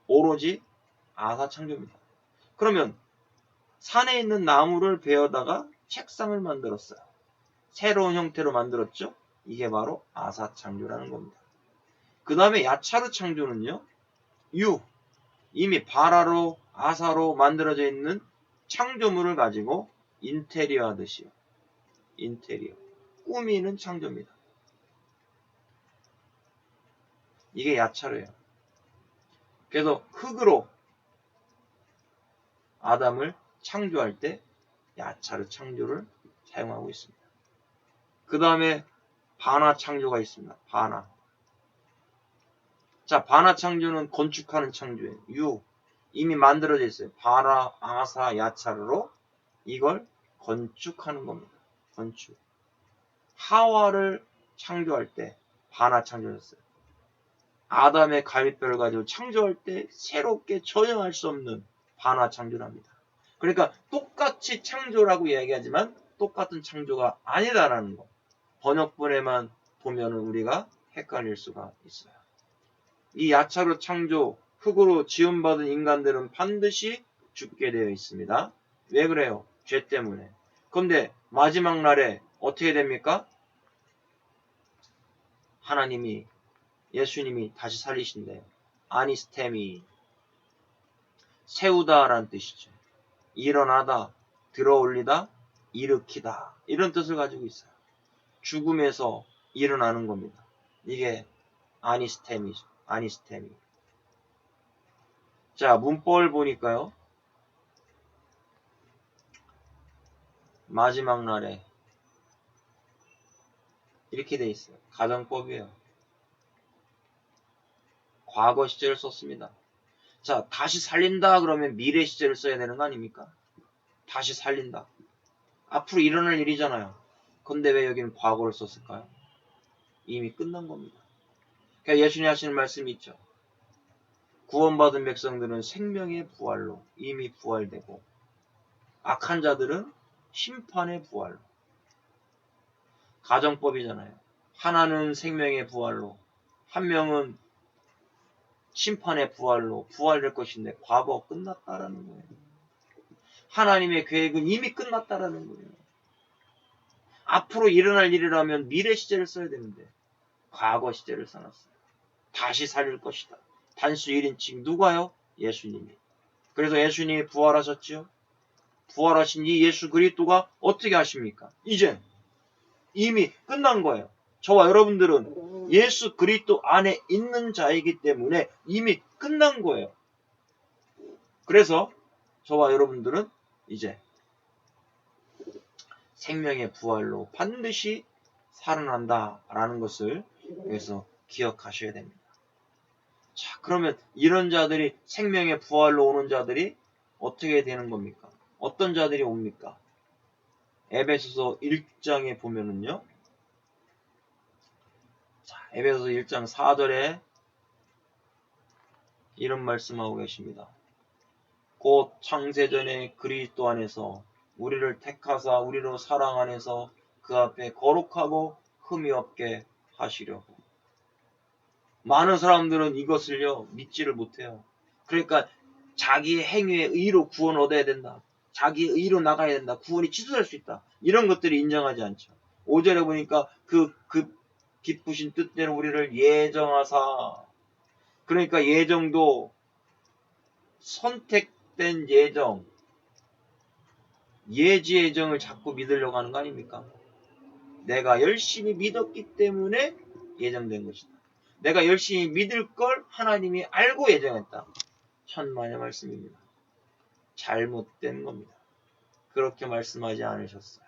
오로지 아사 창조입니다. 그러면 산에 있는 나무를 베어다가 책상을 만들었어요. 새로운 형태로 만들었죠? 이게 바로 아사 창조라는 겁니다. 그 다음에 야차르 창조는요. 유, 이미 바라로 아사로 만들어져 있는 창조물을 가지고 인테리어 하듯이요. 인테리어. 꾸미는 창조입니다. 이게 야차르예요. 그래서 흙으로 아담을 창조할 때 야차르 창조를 사용하고 있습니다. 그 다음에 바나 창조가 있습니다. 바나. 자, 바나 창조는 건축하는 창조예요. 유. 이미 만들어져 있어요. 바나, 아사, 야차르로 이걸 건축하는 겁니다. 건축. 하와를 창조할 때 바나 창조였어요. 아담의 갈비뼈를 가지고 창조할 때 새롭게 전혀 할 수 없는 바나 창조랍니다. 그러니까 똑같이 창조라고 이야기하지만 똑같은 창조가 아니다라는 거. 번역본에만 보면은 우리가 헷갈릴 수가 있어요. 이 야차로 창조, 흙으로 지음받은 인간들은 반드시 죽게 되어 있습니다. 왜 그래요? 죄 때문에. 그런데 마지막 날에 어떻게 됩니까? 하나님이, 예수님이 다시 살리신대요. 아니스테미, 세우다라는 뜻이죠. 일어나다, 들어올리다, 일으키다 이런 뜻을 가지고 있어요. 죽음에서 일어나는 겁니다. 이게 아니스테미죠. 아니스테미. 자, 문법을 보니까요. 마지막 날에 이렇게 돼 있어요. 가정법이에요. 과거 시제를 썼습니다. 자, 다시 살린다 그러면 미래 시제를 써야 되는 거 아닙니까? 다시 살린다. 앞으로 일어날 일이잖아요. 근데 왜 여기는 과거를 썼을까요? 이미 끝난 겁니다. 그러니까 예수님이 하시는 말씀이 있죠. 구원받은 백성들은 생명의 부활로 이미 부활되고 악한 자들은 심판의 부활로. 가정법이잖아요. 하나는 생명의 부활로, 한 명은 심판의 부활로 부활될 것인데 과거 끝났다라는 거예요. 하나님의 계획은 이미 끝났다라는 거예요. 앞으로 일어날 일이라면 미래 시제를 써야 되는데 과거 시제를 써놨어요. 다시 살릴 것이다. 단수 1인칭 누가요? 예수님이. 그래서 예수님이 부활하셨죠. 부활하신 이 예수 그리스도가 어떻게 하십니까? 이제 이미 끝난 거예요. 저와 여러분들은 예수 그리스도 안에 있는 자이기 때문에 이미 끝난 거예요. 그래서 저와 여러분들은 이제 생명의 부활로 반드시 살아난다라는 것을 여기서 기억하셔야 됩니다. 자, 그러면 이런 자들이 생명의 부활로 오는 자들이 어떻게 되는 겁니까? 어떤 자들이 옵니까? 에베소서 1장에 보면은요. 자, 에베소서 1장 4절에 이런 말씀하고 계십니다. 곧 창세전에 그리스도 안에서 우리를 택하사 우리로 사랑 안에서 그 앞에 거룩하고 흠이 없게 하시려고. 많은 사람들은 이것을요 믿지를 못해요. 그러니까 자기의 행위의 의로 구원 얻어야 된다. 자기의 의로 나가야 된다. 구원이 취소될 수 있다. 이런 것들이 인정하지 않죠. 5절에 보니까 그 기쁘신 뜻대로 우리를 예정하사. 그러니까 예정도 선택된 예정, 예지 예정을 자꾸 믿으려고 하는 거 아닙니까? 내가 열심히 믿었기 때문에 예정된 것이다. 내가 열심히 믿을 걸 하나님이 알고 예정했다. 천만의 말씀입니다. 잘못된 겁니다. 그렇게 말씀하지 않으셨어요.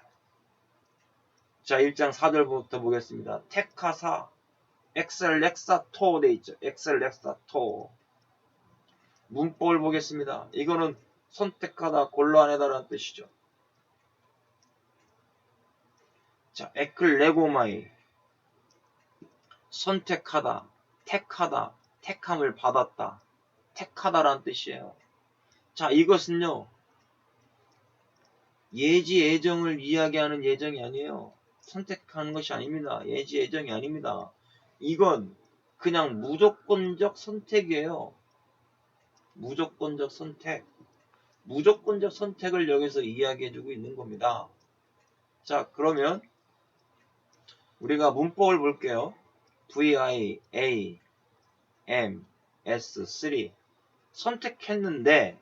자, 1장 4절부터 보겠습니다. 택하사 엑셀렉사토 돼 있죠. 엑셀렉사토. 문법을 보겠습니다. 이거는 선택하다, 골라내다라는 뜻이죠. 자, 에클레고마이. 선택하다, 택하다, 택함을 받았다. 택하다라는 뜻이에요. 자, 이것은요, 예지 예정을 이야기하는 예정이 아니에요. 선택하는 것이 아닙니다. 예지 예정이 아닙니다. 이건 그냥 무조건적 선택이에요. 무조건적 선택. 무조건적 선택을 여기서 이야기해주고 있는 겁니다. 자, 그러면 우리가 문법을 볼게요. V-I-A-M-S 3 선택했는데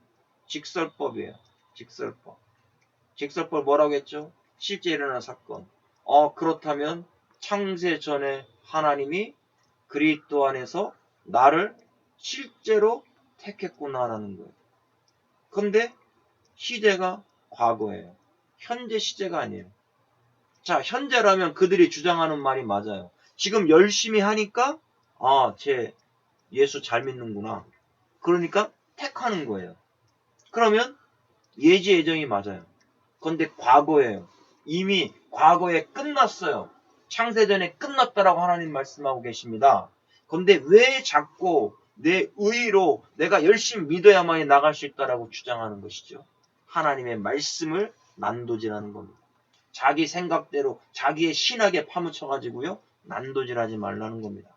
직설법이에요. 직설법. 직설법 뭐라고 했죠? 실제 일어난 사건. 그렇다면 창세 전에 하나님이 그리스도 안에서 나를 실제로 택했구나라는 거예요. 근데 시제가 과거예요. 현재 시제가 아니에요. 자, 현재라면 그들이 주장하는 말이 맞아요. 지금 열심히 하니까 쟤 예수 잘 믿는구나. 그러니까 택하는 거예요. 그러면 예지 예정이 맞아요. 그런데 과거예요. 이미 과거에 끝났어요. 창세전에 끝났다라고 하나님 말씀하고 계십니다. 그런데 왜 자꾸 내 의로 내가 열심히 믿어야만이 나갈 수 있다라고 주장하는 것이죠. 하나님의 말씀을 난도질하는 겁니다. 자기 생각대로 자기의 신학에 파묻혀가지고요. 난도질하지 말라는 겁니다.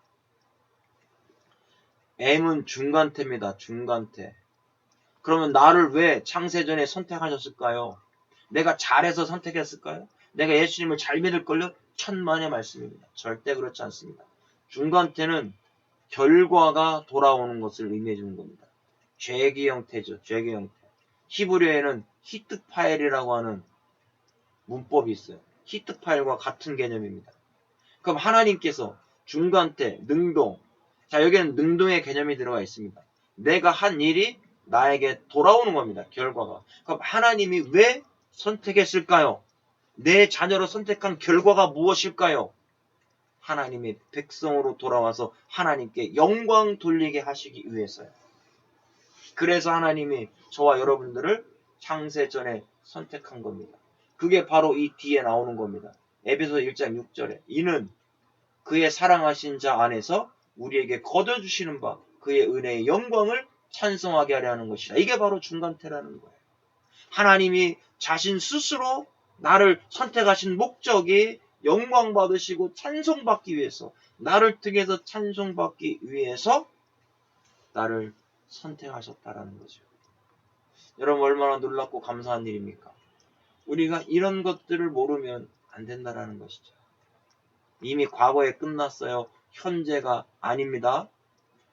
M은 중간태입니다. 중간태. 그러면 나를 왜 창세전에 선택하셨을까요? 내가 잘해서 선택했을까요? 내가 예수님을 잘 믿을걸요? 천만의 말씀입니다. 절대 그렇지 않습니다. 중간태는 결과가 돌아오는 것을 의미해 주는 겁니다. 죄기 형태죠. 죄기 형태. 히브리어에는 히트 파일이라고 하는 문법이 있어요. 히트 파일과 같은 개념입니다. 그럼 하나님께서 중간태, 능동. 자, 여기는 능동의 개념이 들어가 있습니다. 내가 한 일이 나에게 돌아오는 겁니다. 결과가. 그럼 하나님이 왜 선택했을까요? 내 자녀로 선택한 결과가 무엇일까요? 하나님의 백성으로 돌아와서 하나님께 영광 돌리게 하시기 위해서요. 그래서 하나님이 저와 여러분들을 창세전에 선택한 겁니다. 그게 바로 이 뒤에 나오는 겁니다. 에베소 1장 6절에 이는 그의 사랑하신 자 안에서 우리에게 거둬주시는 바 그의 은혜의 영광을 찬송하게 하려 하는 것이다. 이게 바로 중간태라는 거예요. 하나님이 자신 스스로 나를 선택하신 목적이 영광 받으시고 찬송받기 위해서, 나를 통해서 찬송받기 위해서 나를 선택하셨다라는 거죠. 여러분 얼마나 놀랍고 감사한 일입니까? 우리가 이런 것들을 모르면 안 된다라는 것이죠. 이미 과거에 끝났어요. 현재가 아닙니다.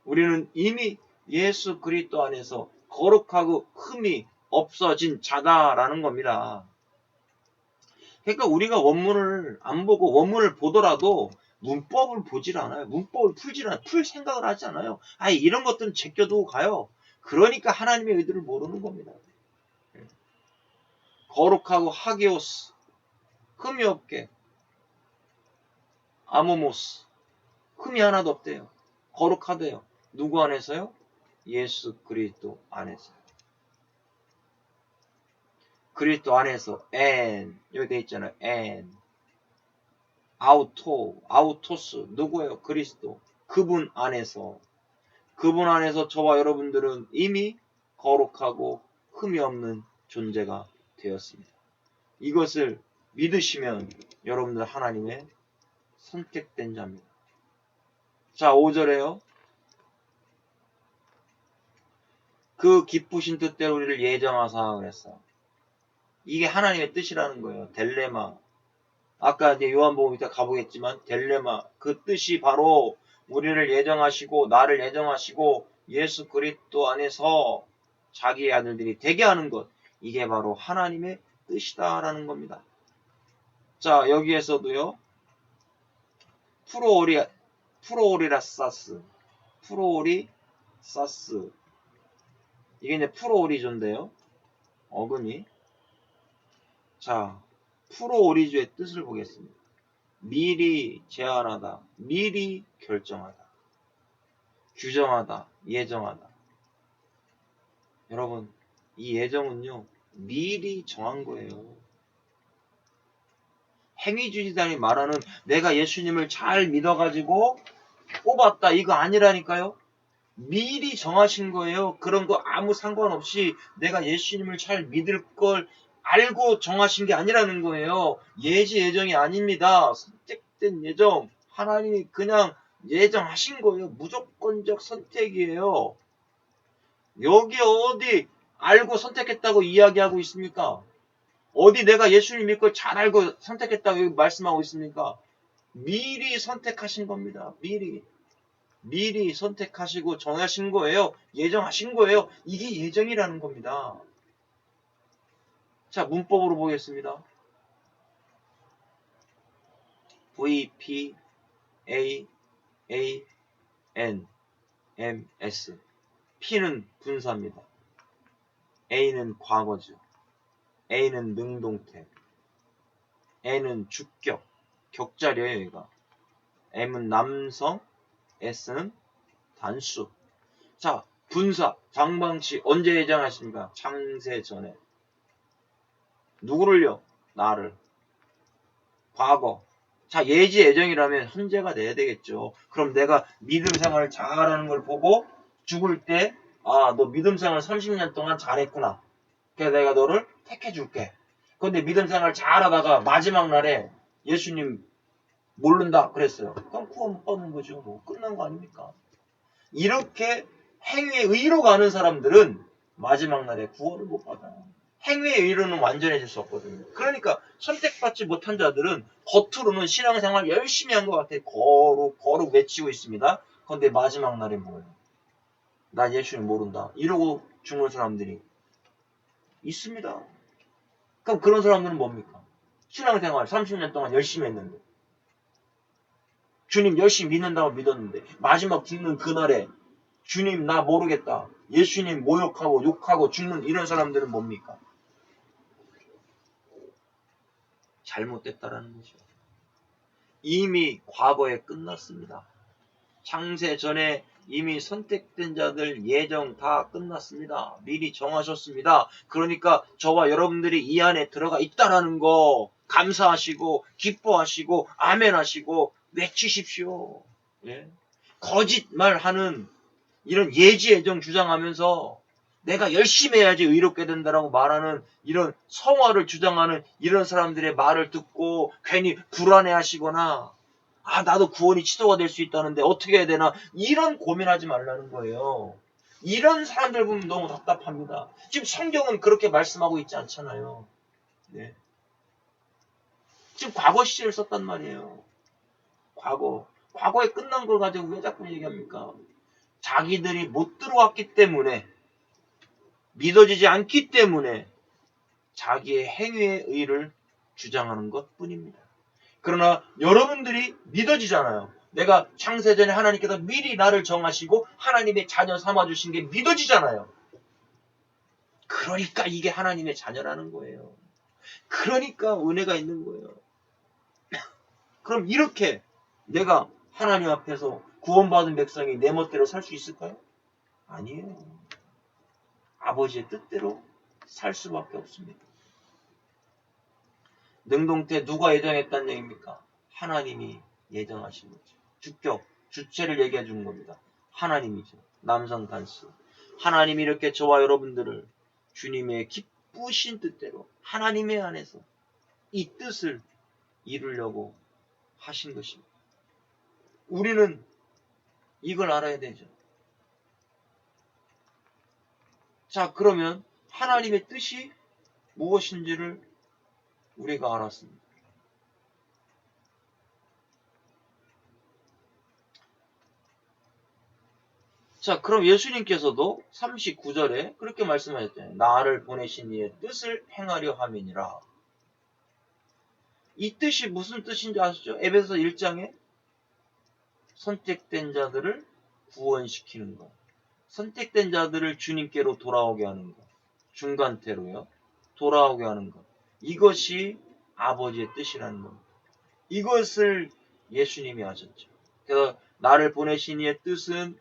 우리는 이미 예수 그리스도 안에서 거룩하고 흠이 없어진 자다라는 겁니다. 그러니까 우리가 원문을 안 보고 원문을 보더라도 문법을 보질 않아요. 문법을 풀질 않아요. 풀 생각을 하지 않아요. 이런 것들은 제껴두고 가요. 그러니까 하나님의 의도를 모르는 겁니다. 거룩하고 하기오스, 흠이 없게, 아모모스, 흠이 하나도 없대요. 거룩하대요. 누구 안에서요? 예수 그리스도 안에서요. 그리스도 안에서 여기 돼 있잖아요. 아우토스 누구예요? 그리스도. 그분 안에서 저와 여러분들은 이미 거룩하고 흠이 없는 존재가 되었습니다. 이것을 믿으시면 여러분들 하나님의 선택된 자입니다. 자, 5절에요. 그 기쁘신 뜻대로 우리를 예정하사 그랬어. 이게 하나님의 뜻이라는 거예요. 델레마. 아까 이제 요한복음 이따 가보겠지만 델레마. 그 뜻이 바로 우리를 예정하시고 나를 예정하시고 예수 그리스도 안에서 자기의 아들들이 되게 하는 것, 이게 바로 하나님의 뜻이다라는 겁니다. 자, 여기에서도요, 프로오리라사스, 프로오리사스, 이게 이제 프로오리조인데요, 어근이. 자, 프로오리조의 뜻을 보겠습니다. 미리 제안하다, 미리 결정하다, 규정하다, 예정하다. 여러분, 이 예정은요, 미리 정한 거예요. 행위주의자들이 말하는 내가 예수님을 잘 믿어가지고 뽑았다, 이거 아니라니까요. 미리 정하신 거예요. 그런 거 아무 상관없이 내가 예수님을 잘 믿을 걸 알고 정하신 게 아니라는 거예요. 예지 예정이 아닙니다. 선택된 예정. 하나님이 그냥 예정하신 거예요. 무조건적 선택이에요. 여기 어디 알고 선택했다고 이야기하고 있습니까? 어디 내가 예수님 믿고 잘 알고 선택했다고 말씀하고 있습니까? 미리 선택하신 겁니다. 미리 선택하시고 정하신 거예요. 예정하신 거예요. 이게 예정이라는 겁니다. 자, 문법으로 보겠습니다. V, P, A, A, N, M, S. P는 분사입니다. A는 과거죠. A는 능동태. N은 주격. 격자리예요, 얘가. M은 남성, S는 단수. 자, 분사, 장방치 언제 예정하십니까? 창세 전에. 누구를요? 나를. 과거. 자, 예지 예정이라면 현재가 돼야 되겠죠. 그럼 내가 믿음 생활을 잘하는 걸 보고 죽을 때, 아, 너 믿음 생활 30년 동안 잘했구나. 그래서 내가 너를 택해 줄게. 근데 믿음 생활 잘하다가 마지막 날에 예수님 모른다 그랬어요. 그럼 구원 못 받는 거죠. 뭐 끝난 거 아닙니까? 이렇게 행위의 의로 가는 사람들은 마지막 날에 구원을 못 받아요. 행위의 의로는 완전해질 수 없거든요. 그러니까 선택받지 못한 자들은 겉으로는 신앙생활 열심히 한 것 같아요. 거룩 외치고 있습니다. 그런데 마지막 날에 뭐예요? 난 예수님 모른다. 이러고 죽는 사람들이 있습니다. 그럼 그런 사람들은 뭡니까? 신앙생활 30년 동안 열심히 했는데 주님 열심히 믿는다고 믿었는데 마지막 죽는 그날에 주님 나 모르겠다. 예수님 모욕하고 욕하고 죽는 이런 사람들은 뭡니까? 잘못됐다라는 거죠. 이미 과거에 끝났습니다. 창세 전에 이미 선택된 자들 예정 다 끝났습니다. 미리 정하셨습니다. 그러니까 저와 여러분들이 이 안에 들어가 있다라는 거 감사하시고 기뻐하시고 아멘하시고 외치십시오. 예? 거짓말하는 이런 예지 예정 주장하면서 내가 열심히 해야지 의롭게 된다라고 말하는 이런 성화를 주장하는 이런 사람들의 말을 듣고 괜히 불안해하시거나 아 나도 구원이 취소가 될 수 있다는데 어떻게 해야 되나 이런 고민하지 말라는 거예요. 이런 사람들 보면 너무 답답합니다. 지금 성경은 그렇게 말씀하고 있지 않잖아요. 네. 지금 과거 시제를 썼단 말이에요. 과거에 끝난 걸 가지고 왜 자꾸 얘기합니까? 자기들이 못 들어왔기 때문에 믿어지지 않기 때문에 자기의 행위의 의를 주장하는 것 뿐입니다. 그러나 여러분들이 믿어지잖아요. 내가 창세전에 하나님께서 미리 나를 정하시고 하나님의 자녀 삼아주신 게 믿어지잖아요. 그러니까 이게 하나님의 자녀라는 거예요. 그러니까 은혜가 있는 거예요. 그럼 이렇게 내가 하나님 앞에서 구원받은 백성이 내 멋대로 살 수 있을까요? 아니에요. 아버지의 뜻대로 살 수밖에 없습니다. 능동태 누가 예정했다는 얘기입니까? 하나님이 예정하신 거죠. 주격, 주체를 얘기해 주는 겁니다. 하나님이죠. 남성 단수. 하나님이 이렇게 저와 여러분들을 주님의 기쁘신 뜻대로 하나님의 안에서 이 뜻을 이루려고 하신 것입니다. 우리는 이걸 알아야 되죠. 자, 그러면 하나님의 뜻이 무엇인지를 우리가 알았습니다. 자, 그럼 예수님께서도 39절에 그렇게 말씀하셨잖아요. 나를 보내신 이의 뜻을 행하려 함이니라. 이 뜻이 무슨 뜻인지 아시죠? 에베소 1장에 선택된 자들을 구원시키는 것. 선택된 자들을 주님께로 돌아오게 하는 것. 중간태로요. 돌아오게 하는 것. 이것이 아버지의 뜻이라는 겁니다. 이것을 예수님이 하셨죠. 그래서 나를 보내신 이의 뜻은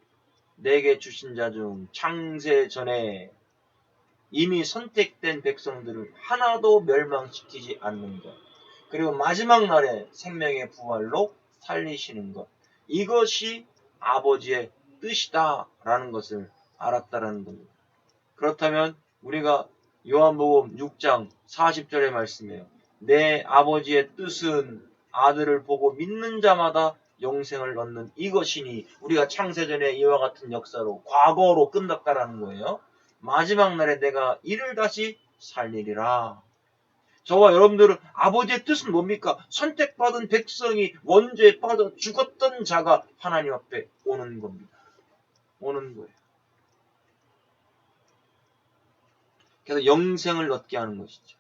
내게 주신 자 중 창세 전에 이미 선택된 백성들을 하나도 멸망시키지 않는 것. 그리고 마지막 날에 생명의 부활로 살리시는 것. 이것이 아버지의 뜻이다라는 것을 알았다라는 겁니다. 그렇다면 우리가 요한복음 6장 40절의 말씀이에요. 내 아버지의 뜻은 아들을 보고 믿는 자마다 영생을 얻는 이것이니 우리가 창세전에 이와 같은 역사로 과거로 끝났다라는 거예요. 마지막 날에 내가 이를 다시 살리리라. 저와 여러분들은 아버지의 뜻은 뭡니까? 선택받은 백성이 원죄에 빠져 죽었던 자가 하나님 앞에 오는 겁니다. 오는 거예요. 그래서 영생을 얻게 하는 것이죠.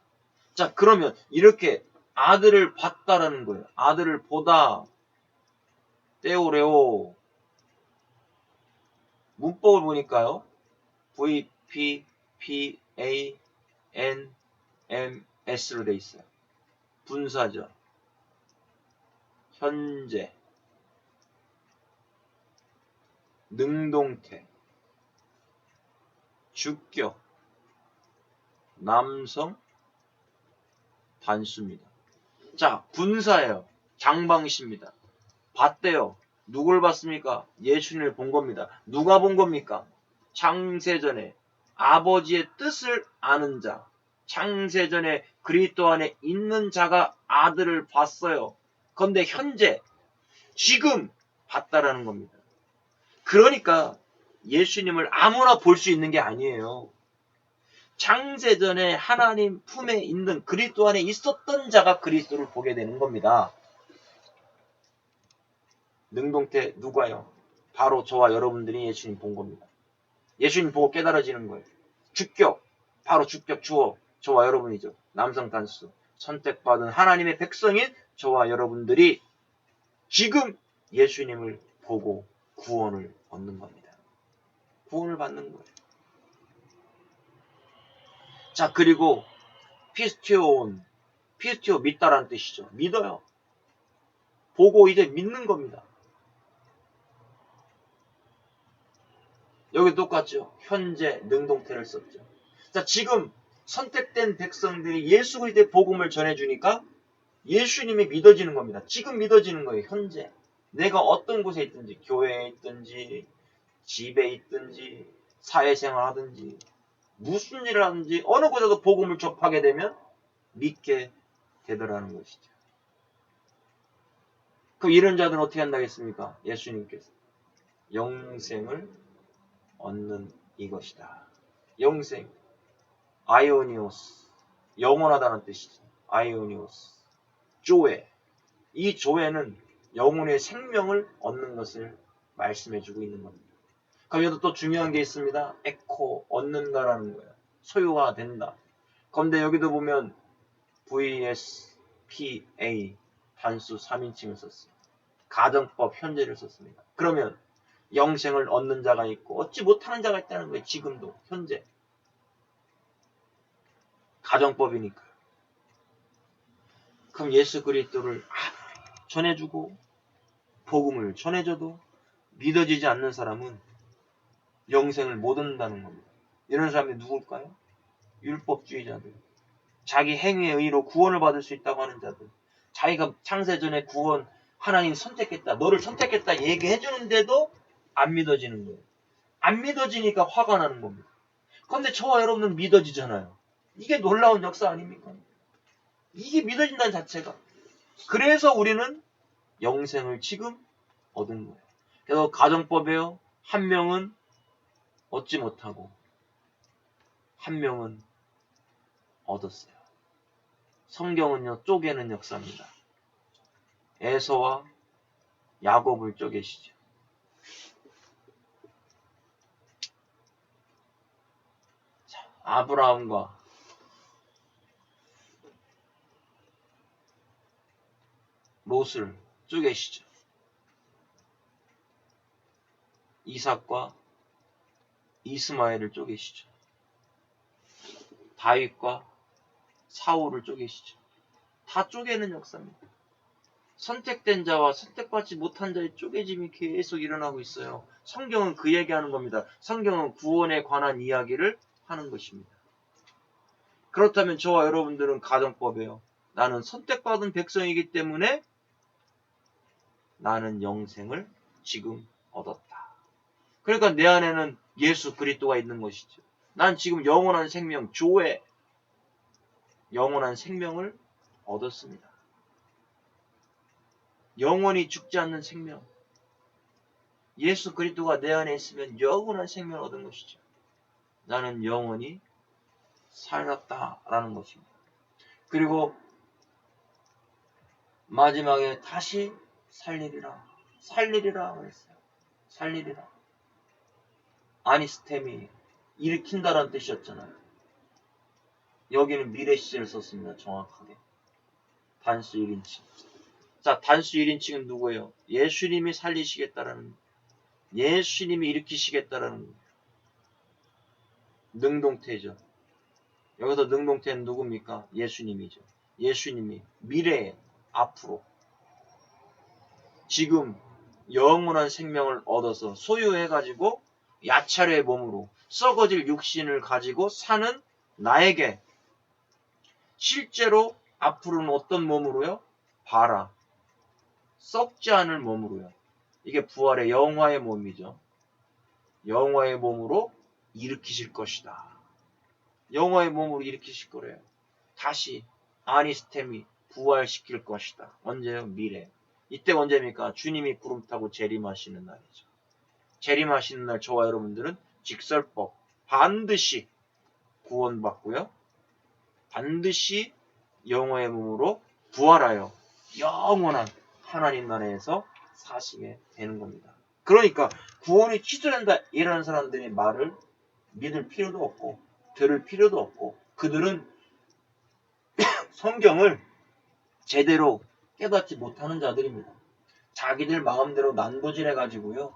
자, 그러면 이렇게 아들을 봤다라는 거예요. 아들을 보다, 떼오레오. 문법을 보니까요. V, P, P, A, N, M, S로 돼 있어요. 분사죠. 현재, 능동태, 주격, 남성, 단수입니다. 자, 분사예요. 장방시입니다. 봤대요. 누굴 봤습니까? 예수님을 본 겁니다. 누가 본 겁니까? 창세전에 아버지의 뜻을 아는 자, 창세전에 그리스도 안에 있는 자가 아들을 봤어요. 그런데 현재, 지금 봤다라는 겁니다. 그러니까 예수님을 아무나 볼 수 있는 게 아니에요. 창세전에 하나님 품에 있는 그리스도 안에 있었던 자가 그리스도를 보게 되는 겁니다. 능동태 누가요? 바로 저와 여러분들이 예수님 본 겁니다. 예수님 보고 깨달아지는 거예요. 주격, 바로 주격 주어 저와 여러분이죠. 남성 단수, 선택받은 하나님의 백성인 저와 여러분들이 지금 예수님을 보고 구원을 얻는 겁니다. 구원을 받는 거예요. 자, 그리고 피스티온, 피스티오 믿다라는 뜻이죠. 믿어요. 보고 이제 믿는 겁니다. 여기 똑같죠. 현재 능동태를 썼죠. 자, 지금 선택된 백성들이 예수 그리스도의 복음을 전해주니까 예수님이 믿어지는 겁니다. 지금 믿어지는 거예요. 현재. 내가 어떤 곳에 있든지, 교회에 있든지, 집에 있든지, 사회생활 하든지, 무슨 일을 하든지 어느 곳에도 복음을 접하게 되면 믿게 되더라는 것이죠. 그럼 이런 자들은 어떻게 한다겠습니까? 예수님께서 영생을 얻는 이것이다. 영생, 아이오니오스, 영원하다는 뜻이죠. 아이오니오스, 조회. 이 조회는 영혼의 생명을 얻는 것을 말씀해주고 있는 겁니다. 그럼 여기도 또 중요한 게 있습니다. 에코, 얻는다라는 거예요. 소유가 된다. 그런데 여기도 보면 VSPA 단수 3인칭을 썼어요. 가정법 현재를 썼습니다. 그러면 영생을 얻는 자가 있고 얻지 못하는 자가 있다는 거예요. 지금도 현재 가정법이니까. 그럼 예수 그리스도를 전해주고 복음을 전해줘도 믿어지지 않는 사람은 영생을 못 얻는다는 겁니다. 이런 사람이 누굴까요? 율법주의자들, 자기 행위의 의로 구원을 받을 수 있다고 하는 자들, 자기가 창세전에 구원 하나님 선택했다, 너를 선택했다 얘기해 주는데도 안 믿어지는 거예요. 안 믿어지니까 화가 나는 겁니다. 그런데 저와 여러분은 믿어지잖아요. 이게 놀라운 역사 아닙니까? 이게 믿어진다는 자체가. 그래서 우리는 영생을 지금 얻은 거예요. 그래서 가정법에요. 한 명은 얻지 못하고 한 명은 얻었어요. 성경은요, 쪼개는 역사입니다. 에서와 야곱을 쪼개시죠. 아브라함과 롯을 쪼개시죠. 이삭과 이스마엘을 쪼개시죠. 다윗과 사울을 쪼개시죠. 다 쪼개는 역사입니다. 선택된 자와 선택받지 못한 자의 쪼개짐이 계속 일어나고 있어요. 성경은 그 얘기하는 겁니다. 성경은 구원에 관한 이야기를 하는 것입니다. 그렇다면 저와 여러분들은 가정법이에요. 나는 선택받은 백성이기 때문에 나는 영생을 지금 얻었다. 그러니까 내 안에는 예수 그리스도가 있는 것이죠. 난 지금 영원한 생명, 조회, 영원한 생명을 얻었습니다. 영원히 죽지 않는 생명. 예수 그리스도가 내 안에 있으면 영원한 생명을 얻은 것이죠. 나는 영원히 살았다라는 것입니다. 그리고 마지막에 다시 살리리라. 살리리라 그랬어요. 살리리라. 아니스템이 일으킨다라는 뜻이었잖아요. 여기는 미래 시제를 썼습니다. 정확하게. 단수 1인칭. 자, 단수 1인칭은 누구예요? 예수님이 살리시겠다라는, 예수님이 일으키시겠다라는 능동태죠. 여기서 능동태는 누굽니까? 예수님이죠. 예수님이 미래에 앞으로 지금 영원한 생명을 얻어서 소유해가지고 야차례의 몸으로 썩어질 육신을 가지고 사는 나에게 실제로 앞으로는 어떤 몸으로요? 봐라. 썩지 않을 몸으로요. 이게 부활의 영화의 몸이죠. 영화의 몸으로 일으키실 것이다. 영화의 몸으로 일으키실 거래요. 다시 아니스템이 부활시킬 것이다. 언제요? 미래. 이때 언제입니까? 주님이 구름 타고 재림하시는 날이죠. 재림하시는 날 저와 여러분들은 직설법 반드시 구원받고요. 반드시 영화의 몸으로 부활하여 영원한 하나님 나라에서 사시게 되는 겁니다. 그러니까 구원이 취소된다 이라는 사람들의 말을 믿을 필요도 없고 들을 필요도 없고 그들은 성경을 제대로 깨닫지 못하는 자들입니다. 자기들 마음대로 난도질해가지고요.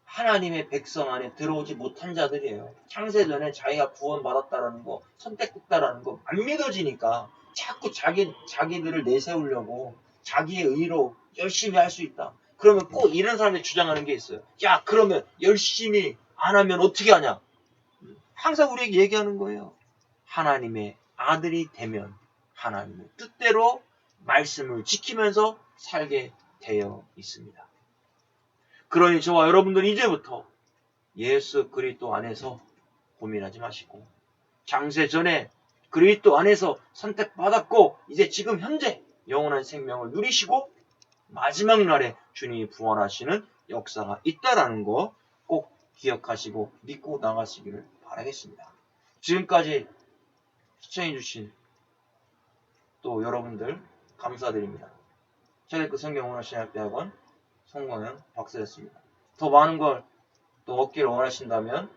하나님의 백성 안에 들어오지 못한 자들이에요. 창세전에 자기가 구원받았다라는 거, 선택됐다라는 거 안 믿어지니까 자꾸 자기들을 내세우려고 자기의 의로 열심히 할 수 있다. 그러면 꼭 이런 사람이 주장하는 게 있어요. 야, 그러면 열심히 안 하면 어떻게 하냐? 항상 우리에게 얘기하는 거예요. 하나님의 아들이 되면 하나님의 뜻대로 말씀을 지키면서 살게 되어 있습니다. 그러니 저와 여러분들은 이제부터 예수 그리스도 안에서 고민하지 마시고 장세 전에 그리스도 안에서 선택받았고 이제 지금 현재 영원한 생명을 누리시고 마지막 날에 주님이 부활하시는 역사가 있다라는 거 꼭 기억하시고 믿고 나가시기를 바라겠습니다. 지금까지 시청해주신 또 여러분들 감사드립니다. 최대급 성경원어신학대학원 송광현 박사였습니다. 더 많은 걸 또 얻기를 원하신다면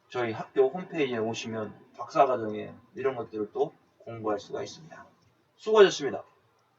저희 학교 홈페이지에 오시면 박사과정에 이런 것들을 또 공부할 수가 있습니다. 수고하셨습니다.